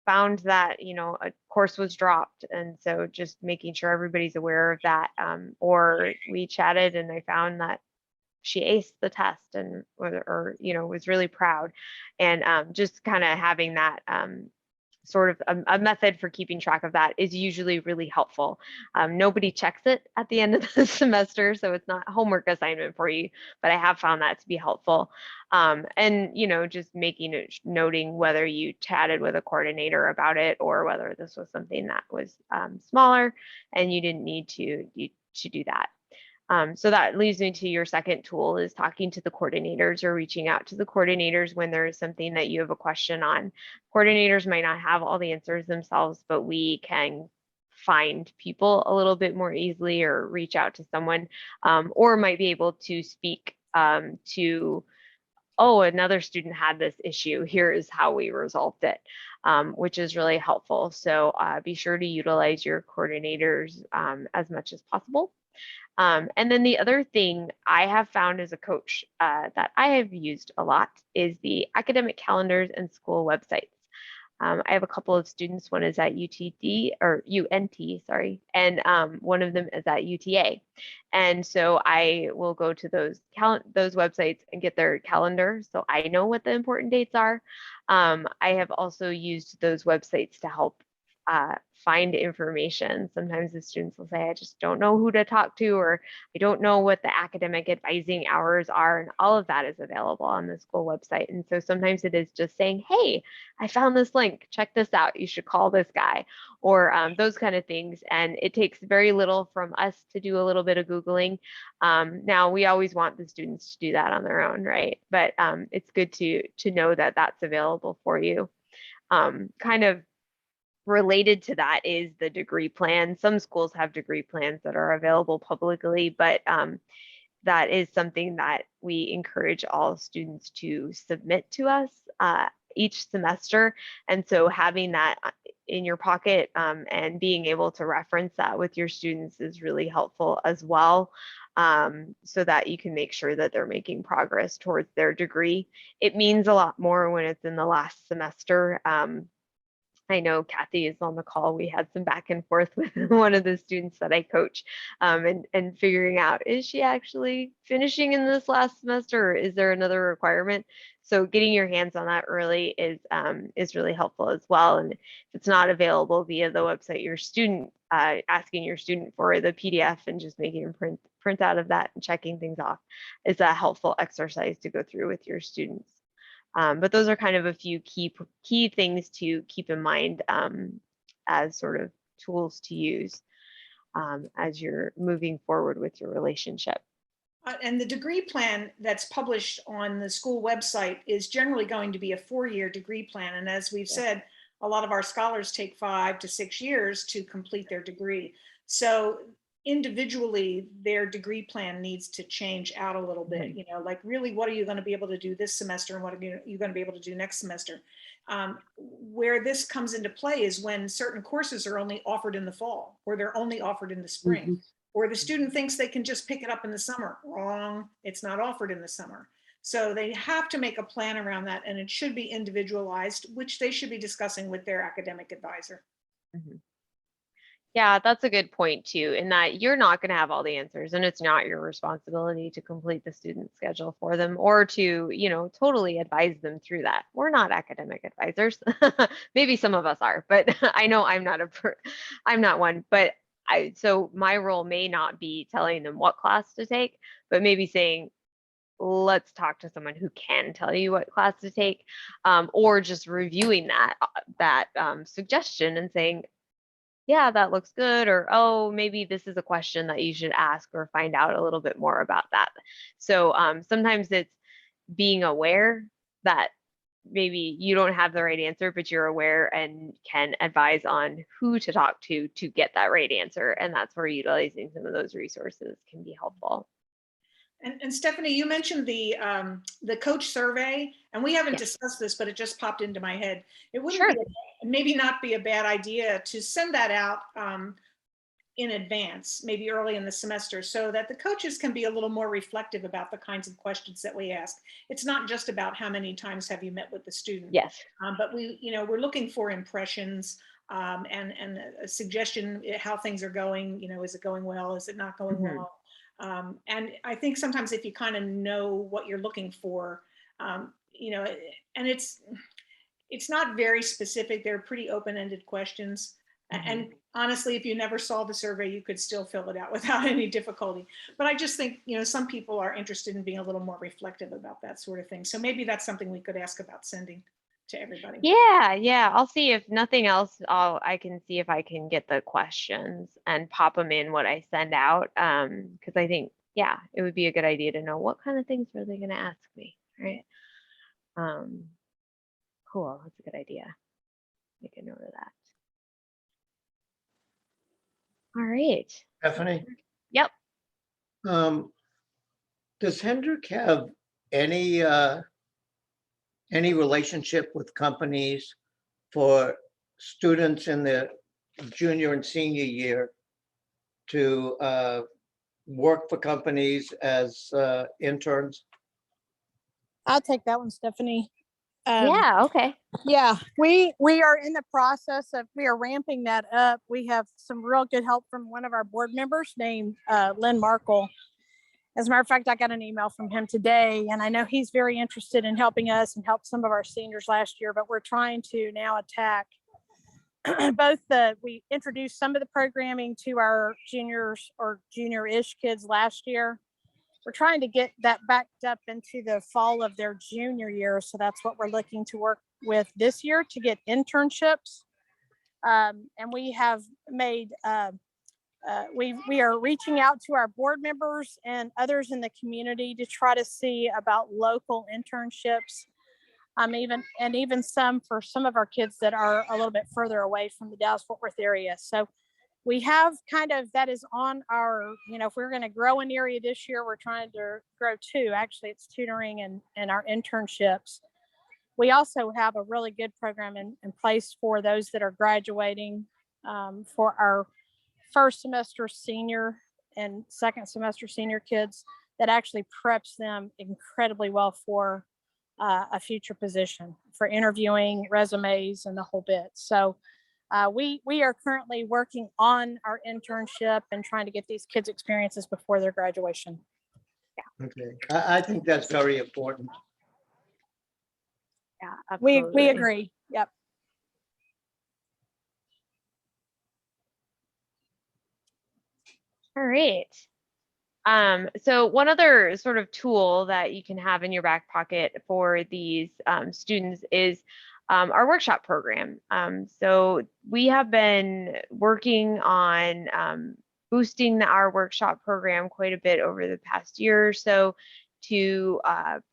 found that, a course was dropped. And so just making sure everybody's aware of that. Or we chatted and I found that she aced the test and was really proud, and just kind of having that sort of a method for keeping track of that is usually really helpful. Nobody checks it at the end of the semester, so it's not a homework assignment for you, but I have found that to be helpful. And just noting whether you chatted with a coordinator about it, or whether this was something that was smaller and you didn't need to do that. So that leads me to your second tool, is talking to the coordinators or reaching out to the coordinators when there is something that you have a question on. Coordinators might not have all the answers themselves, but we can find people a little bit more easily, or reach out to someone, or might be able to speak to, oh, another student had this issue, here is how we resolved it, which is really helpful. So be sure to utilize your coordinators as much as possible. And then the other thing I have found as a coach that I have used a lot is the academic calendars and school websites. I have a couple of students, one is at UNT, sorry, and one of them is at UTA. And so I will go to those websites and get their calendar so I know what the important dates are. I have also used those websites to help find information. Sometimes the students will say, I just don't know who to talk to, or I don't know what the academic advising hours are, and all of that is available on the school website. And so sometimes it is just saying, hey, I found this link, check this out, you should call this guy, or those kind of things. And it takes very little from us to do a little bit of Googling. Now, we always want the students to do that on their own, right? But it's good to know that that's available for you. Kind of related to that is the degree plan. Some schools have degree plans that are available publicly, but that is something that we encourage all students to submit to us each semester. And so having that in your pocket and being able to reference that with your students is really helpful as well, so that you can make sure that they're making progress towards their degree. It means a lot more when it's in the last semester. I know Kathy is on the call. We had some back and forth with one of the students that I coach and figuring out, is she actually finishing in this last semester, or is there another requirement? So getting your hands on that early is really helpful as well. And if it's not available via the website, your student, asking your student for the PDF and just making a print out of that and checking things off is a helpful exercise to go through with your students. But those are kind of a few key things to keep in mind as sort of tools to use as you're moving forward with your relationship. And the degree plan that's published on the school website is generally going to be a 4-year degree plan. And as we've said, a lot of our scholars take 5 to 6 years to complete their degree. So individually, their degree plan needs to change out a little bit, you know, like really, what are you going to be able to do this semester and what are you going to be able to do next semester? Where this comes into play is when certain courses are only offered in the fall, or they're only offered in the spring, or the student thinks they can just pick it up in the summer. Wrong, it's not offered in the summer. So they have to make a plan around that, and it should be individualized, which they should be discussing with their academic advisor. Yeah, that's a good point too, in that you're not going to have all the answers, and it's not your responsibility to complete the student schedule for them or to, you know, totally advise them through that. We're not academic advisors. Maybe some of us are, but I know I'm not one. But so my role may not be telling them what class to take, but maybe saying, let's talk to someone who can tell you what class to take, or just reviewing that suggestion and saying, yeah, that looks good, or oh, maybe this is a question that you should ask or find out a little bit more about that. So sometimes it's being aware that maybe you don't have the right answer, but you're aware and can advise on who to talk to get that right answer. And that's where utilizing some of those resources can be helpful. And Stephanie, you mentioned the coach survey, and we haven't discussed this, but it just popped into my head. It wouldn't maybe not be a bad idea to send that out in advance, maybe early in the semester, so that the coaches can be a little more reflective about the kinds of questions that we ask. It's not just about how many times have you met with the student. Yes. But we're looking for impressions and a suggestion how things are going. You know, is it going well? Is it not going well? And I think sometimes if you kind of know what you're looking for, you know, and it's not very specific. They're pretty open-ended questions. And honestly, if you never saw the survey, you could still fill it out without any difficulty. But I just think, you know, some people are interested in being a little more reflective about that sort of thing. So maybe that's something we could ask about sending to everybody. Yeah. I'll see, if nothing else, I can see if I can get the questions and pop them in what I send out. Because I think, yeah, it would be a good idea to know what kind of things are they going to ask me, right? Cool, that's a good idea. Make a note of that. All right. Stephanie? Yep. Does Hendrick have any relationship with companies for students in their junior and senior year to work for companies as interns? I'll take that one, Stephanie. Yeah, okay. Yeah, we are in the process of, we are ramping that up. We have some real good help from one of our board members named Lynn Markle. As a matter of fact, I got an email from him today, and I know he's very interested in helping us and help some of our seniors last year, but we're trying to now attack we introduced some of the programming to our juniors or junior-ish kids last year. We're trying to get that backed up into the fall of their junior year. So that's what we're looking to work with this year to get internships. And we have made, we are reaching out to our board members and others in the community to try to see about local internships. Even some for some of our kids that are a little bit further away from the Dallas-Fort Worth area. So we have that is on our, if we're going to grow an area this year, we're trying to grow two. Actually, it's tutoring and our internships. We also have a really good program in place for those that are graduating for our first semester senior and second semester senior kids that actually preps them incredibly well for a future position, for interviewing, resumes, and the whole bit. So we are currently working on our internship and trying to get these kids experiences before their graduation. Yeah. Okay, I think that's very important. Yeah, absolutely. We agree. Yep. All right. So one other sort of tool that you can have in your back pocket for these students is our workshop program. So we have been working on boosting our workshop program quite a bit over the past year or so to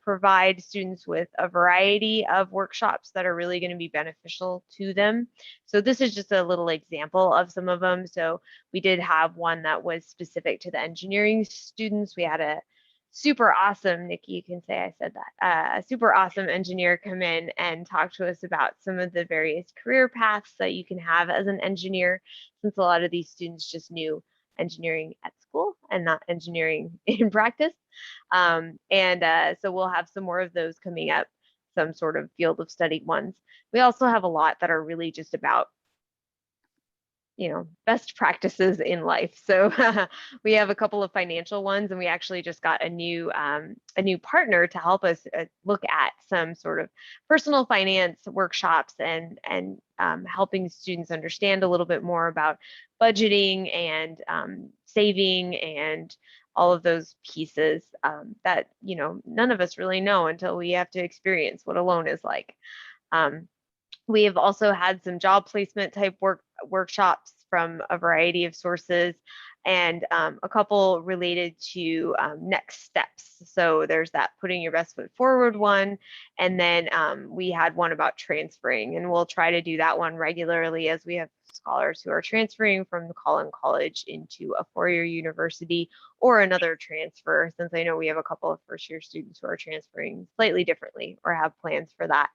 provide students with a variety of workshops that are really going to be beneficial to them. So this is just a little example of some of them. So we did have one that was specific to the engineering students. We had a super awesome, Nikki, you can say I said that, a super awesome engineer come in and talk to us about some of the various career paths that you can have as an engineer, since a lot of these students just knew engineering at school and not engineering in practice. So we'll have some more of those coming up, some sort of field of study ones. We also have a lot that are really just about, best practices in life. So we have a couple of financial ones, and we actually just got a new partner to help us look at some sort of personal finance workshops and helping students understand a little bit more about budgeting and saving and all of those pieces that none of us really know until we have to experience what a loan is like. We have also had some job placement type workshops from a variety of sources, and a couple related to next steps. So there's that putting your best foot forward one, and then we had one about transferring, and we'll try to do that one regularly as we have scholars who are transferring from College into a four-year university or another transfer, since I know we have a couple of first-year students who are transferring slightly differently or have plans for that.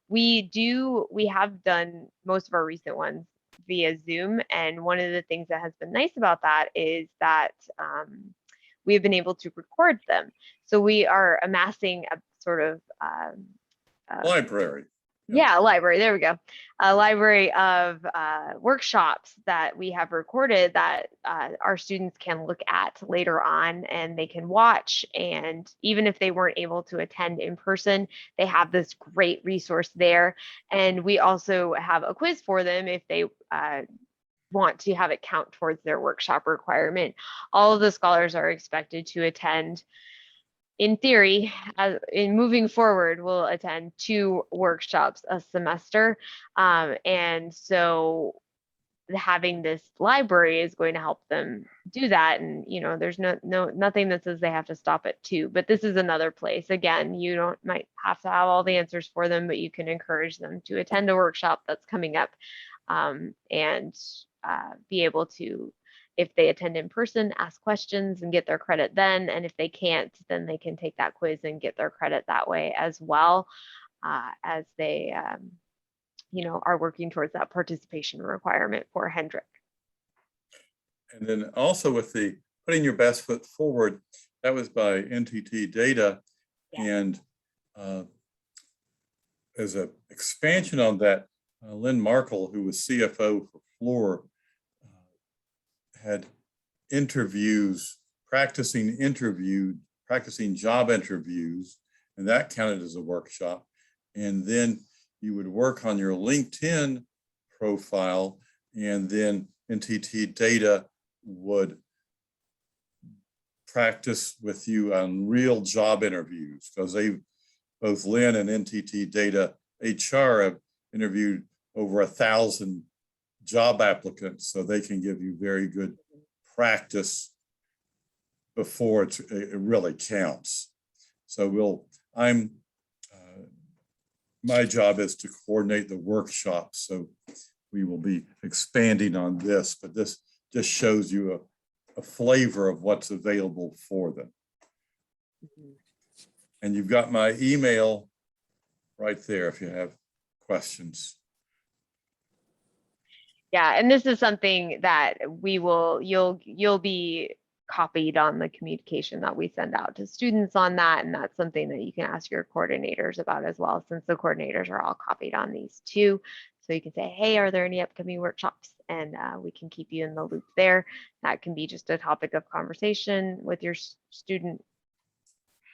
We have done most of our recent ones via Zoom, and one of the things that has been nice about that is that we have been able to record them. So we are amassing a sort of library. Yeah, a library. There we go. A library of workshops that we have recorded that our students can look at later on, and they can watch. And even if they weren't able to attend in person, they have this great resource there. And we also have a quiz for them if they want to have it count towards their workshop requirement. All of the scholars are expected to attend. In theory, in moving forward, we'll attend 2 workshops a semester. And so having this library is going to help them do that. And, there's nothing that says they have to stop at 2, but this is another place. Again, you might have to have all the answers for them, but you can encourage them to attend a workshop that's coming up and be able to if they attend in person, ask questions and get their credit then. And if they can't, then they can take that quiz and get their credit that way as well, as they are working towards that participation requirement for Hendrick. And then also with the putting your best foot forward, that was by NTT Data. And as an expansion on that, Lynn Markle, who was CFO for Floor, had interviews, practicing job interviews, and that counted as a workshop. And then you would work on your LinkedIn profile, and then NTT Data would practice with you on real job interviews, because both Lynn and NTT Data HR have interviewed over 1,000 job applicants, so they can give you very good practice before it really counts. So my job is to coordinate the workshops, so we will be expanding on this, but this just shows you a flavor of what's available for them. And you've got my email right there if you have questions. Yeah, and this is something that you'll be copied on the communication that we send out to students on that, and that's something that you can ask your coordinators about as well, since the coordinators are all copied on these too. So you can say, hey, are there any upcoming workshops? And we can keep you in the loop there. That can be just a topic of conversation with your student.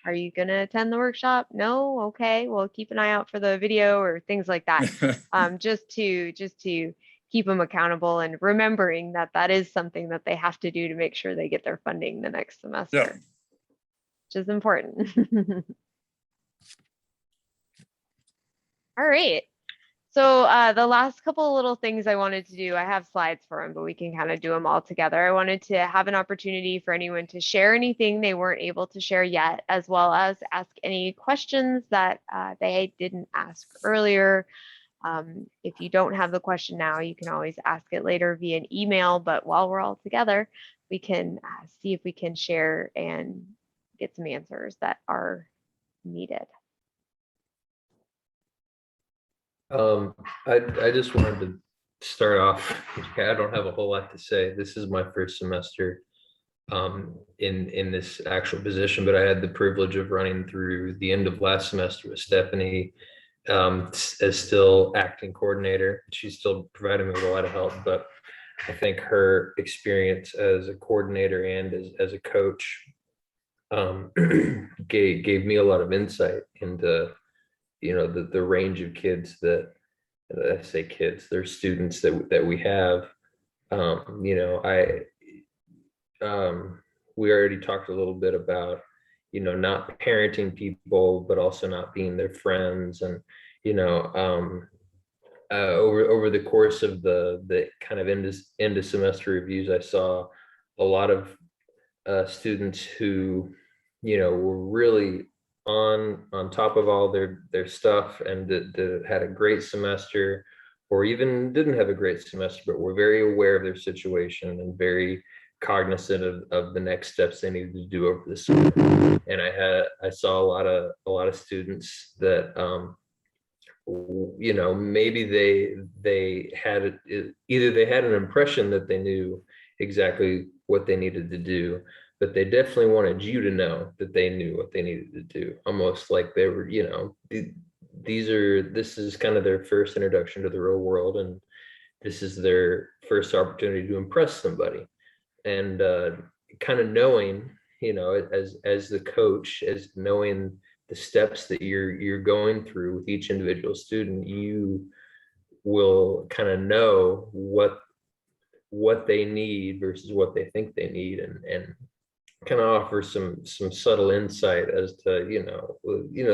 Are you going to attend the workshop? No? Okay, well, keep an eye out for the video or things like that. Just to keep them accountable, and remembering that that is something that they have to do to make sure they get their funding the next semester, yeah, which is important. All right. So the last couple of little things I wanted to do, I have slides for them, but we can kind of do them all together. I wanted to have an opportunity for anyone to share anything they weren't able to share yet, as well as ask any questions that they didn't ask earlier. If you don't have the question now, you can always ask it later via an email, but while we're all together, we can see if we can share and get some answers that are needed. I just wanted to start off. I don't have a whole lot to say. This is my first semester in this actual position, but I had the privilege of running through the end of last semester with Stephanie as still acting coordinator. She's still providing me with a lot of help, but I think her experience as a coordinator and as a coach gave me a lot of insight into the range of kids that I say kids, they're students that we have. We already talked a little bit about not parenting people, but also not being their friends. And over the course of the kind of end of semester reviews, I saw a lot of students who were really on top of all their stuff, and that had a great semester, or even didn't have a great semester, but were very aware of their situation and very cognizant of the next steps they needed to do over the summer. And I saw a lot of students that maybe they had either they had an impression that they knew exactly what they needed to do, but they definitely wanted you to know that they knew what they needed to do, almost like they were, this is kind of their first introduction to the real world, and this is their first opportunity to impress somebody. And kind of knowing, as the coach, as knowing the steps that you're going through with each individual student, you will kind of know what they need versus what they think they need, and kind of offer some subtle insight as to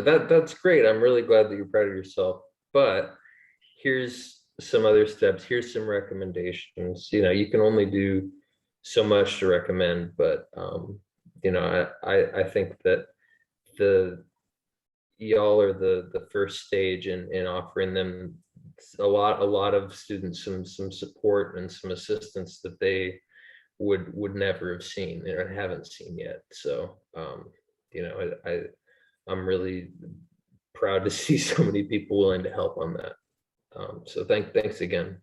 that's great. I'm really glad that you're proud of yourself, but here's some other steps. Here's some recommendations. You can only do so much to recommend, but I think that y'all are the first stage in offering them a lot of students some support and some assistance that they would never have seen or haven't seen yet. So I'm really proud to see so many people willing to help on that. So thanks again.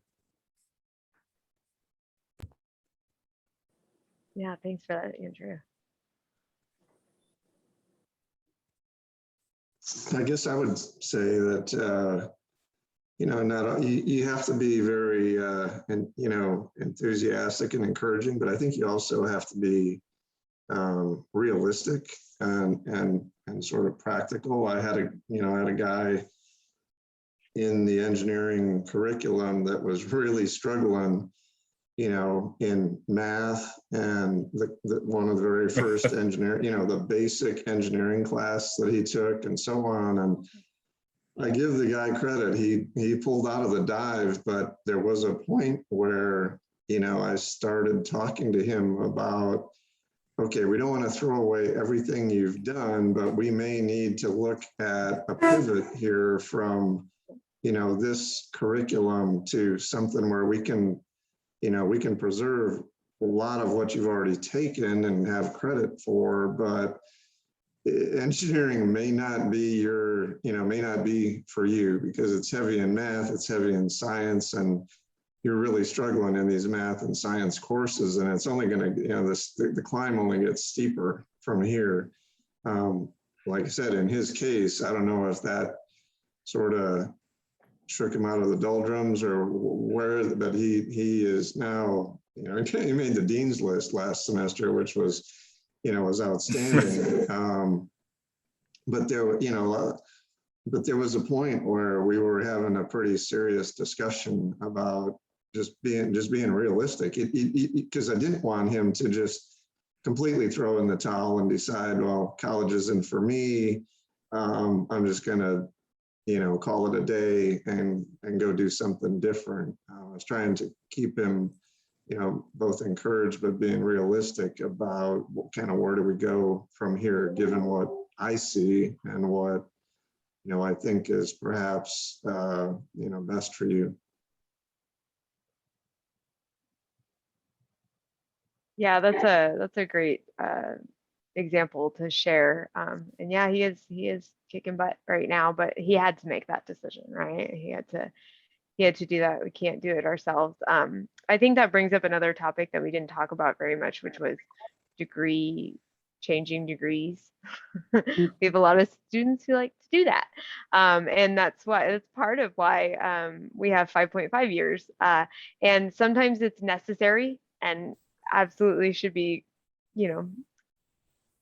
Yeah, thanks for that, Andrew. I guess I would say that, you have to be very, enthusiastic and encouraging, but I think you also have to be realistic and sort of practical. I had a guy in the engineering curriculum that was really struggling, in math, and one of the very first the basic engineering class that he took and so on. And I give the guy credit. He pulled out of the dive, but there was a point where, I started talking to him about, okay, we don't want to throw away everything you've done, but we may need to look at a pivot here from, this curriculum to something where we can preserve a lot of what you've already taken and have credit for, but engineering may not be may not be for you, because it's heavy in math, it's heavy in science, and you're really struggling in these math and science courses, and it's only going to, the climb only gets steeper from here. Like I said, in his case, I don't know if that sort of shook him out of the doldrums or where, but he is now, he made the dean's list last semester, which was, was outstanding. But there was a point where we were having a pretty serious discussion about just being realistic, because I didn't want him to just completely throw in the towel and decide, well, college isn't for me. I'm just gonna, call it a day and go do something different. I was trying to keep him, both encouraged, but being realistic about what kind of, where do we go from here, given what I see and what, I think is perhaps, best for you. Yeah, that's a great example to share. And yeah, he is kicking butt right now, but he had to make that decision, right? He had to do that. We can't do it ourselves. I think that brings up another topic that we didn't talk about very much, which was changing degrees. We have a lot of students who like to do that. And that's part of why we have 5.5 years. And sometimes it's necessary and absolutely should be,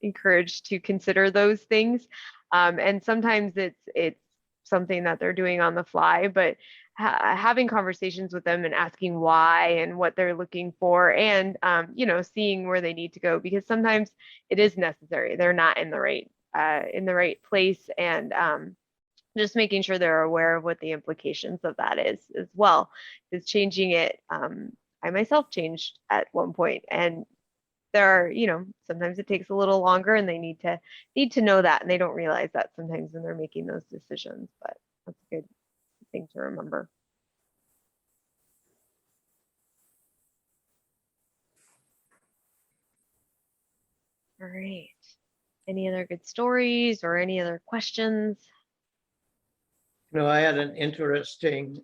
encouraged to consider those things. And sometimes it's something that they're doing on the fly, but having conversations with them and asking why and what they're looking for, and seeing where they need to go, because sometimes it is necessary. They're not in the right place, and just making sure they're aware of what the implications of that is as well. Is changing it. I myself changed at one point, and there are, sometimes it takes a little longer, and they need to know that, and they don't realize that sometimes when they're making those decisions. But that's a good thing to remember. All right. Any other good stories or any other questions? I had an interesting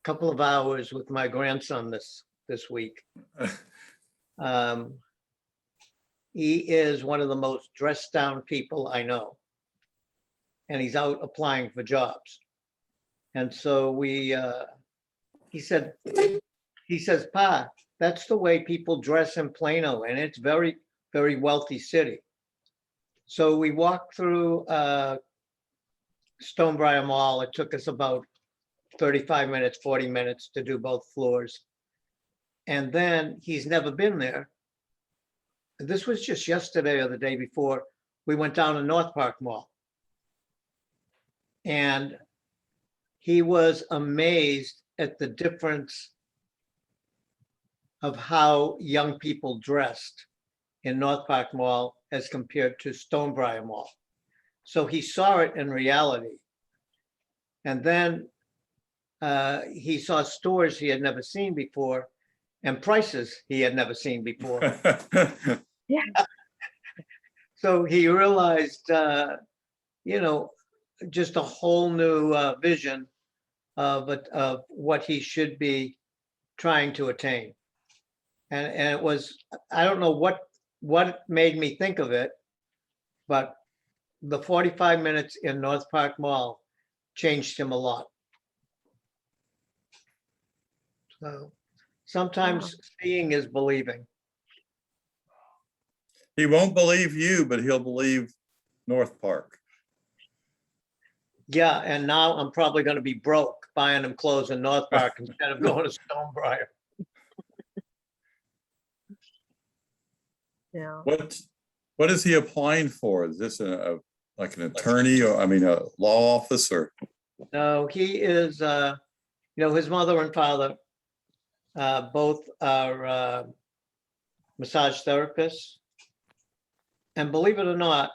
couple of hours with my grandson this week. He is one of the most dressed down people I know, and he's out applying for jobs. And so he says, Pa, that's the way people dress in Plano, and it's very, very wealthy city. So we walked through Stonebriar Mall. It took us about 35 minutes, 40 minutes to do both floors. And then he's never been there. This was just yesterday or the day before. We went down to North Park Mall. And he was amazed at the difference of how young people dressed in North Park Mall as compared to Stonebriar Mall. So he saw it in reality. And then he saw stores he had never seen before. and prices he had never seen before. Yeah. So he realized, you know, just a whole new vision of what he should be trying to attain. And it was, I don't know what made me think of it, but the 45 minutes in North Park Mall changed him a lot. So sometimes seeing is believing. He won't believe you, but he'll believe North Park. Yeah, and now I'm probably going to be broke buying him clothes in North Park instead of going to Stonebriar. Yeah. What is he applying for? Is this like an attorney, or I mean a law office, or? No, he is, you know, his mother and father both are massage therapists. And believe it or not,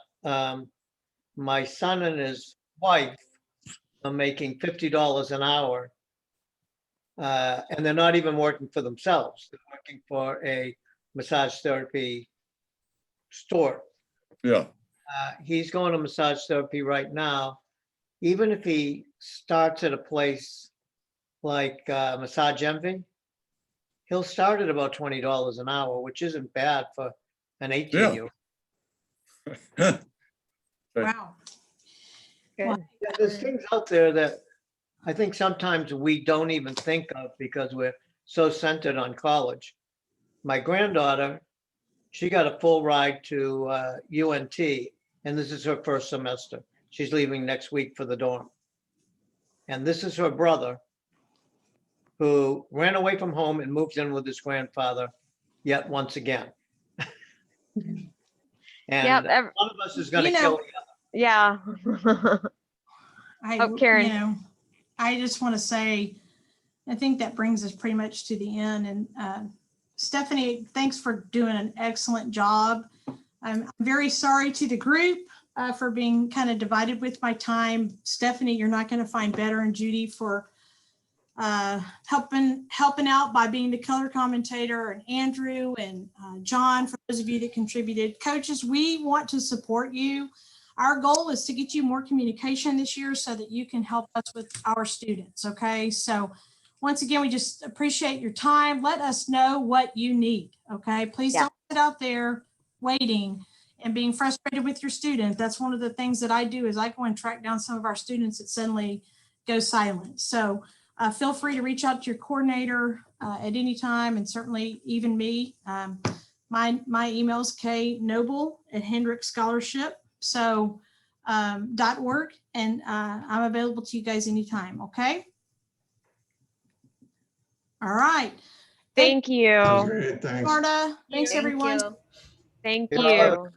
my son and his wife are making $50 an hour. And they're not even working for themselves. They're working for a massage therapy store. Yeah. He's going to massage therapy right now. Even if he starts at a place like Massage Envy, he'll start at about $20 an hour, which isn't bad for an 18-year-old. Wow. Yeah, there's things out there that I think sometimes we don't even think of because we're so centered on college. My granddaughter, she got a full ride to UNT, and this is her first semester. She's leaving next week for the dorm. And this is her brother who ran away from home and moved in with his grandfather yet once again. And Yep, one of us is going to You know, kill the other. Yeah. I, Karen. you know, I just want to say, I think that brings us pretty much to the end. And Stephanie, thanks for doing an excellent job. I'm very sorry to the group for being kind of divided with my time. Stephanie, you're not going to find better, and Judy for helping out by being the color commentator, and Andrew and John, for those of you that contributed. Coaches, we want to support you. Our goal is to get you more communication this year so that you can help us with our students. Okay. So once again, we just appreciate your time. Let us know what you need. Okay. Please don't sit out there waiting and being frustrated with your student. That's one of the things that I do is I go and track down some of our students that suddenly go silent. So feel free to reach out to your coordinator at any time, and certainly even me. My email is knoble@Hendrick Scholarship. So .org, and I'm available to you guys anytime. Okay. All right. Thank you. Great, thanks. Marta. Thanks, Thank everyone. you. Thank Good luck. you.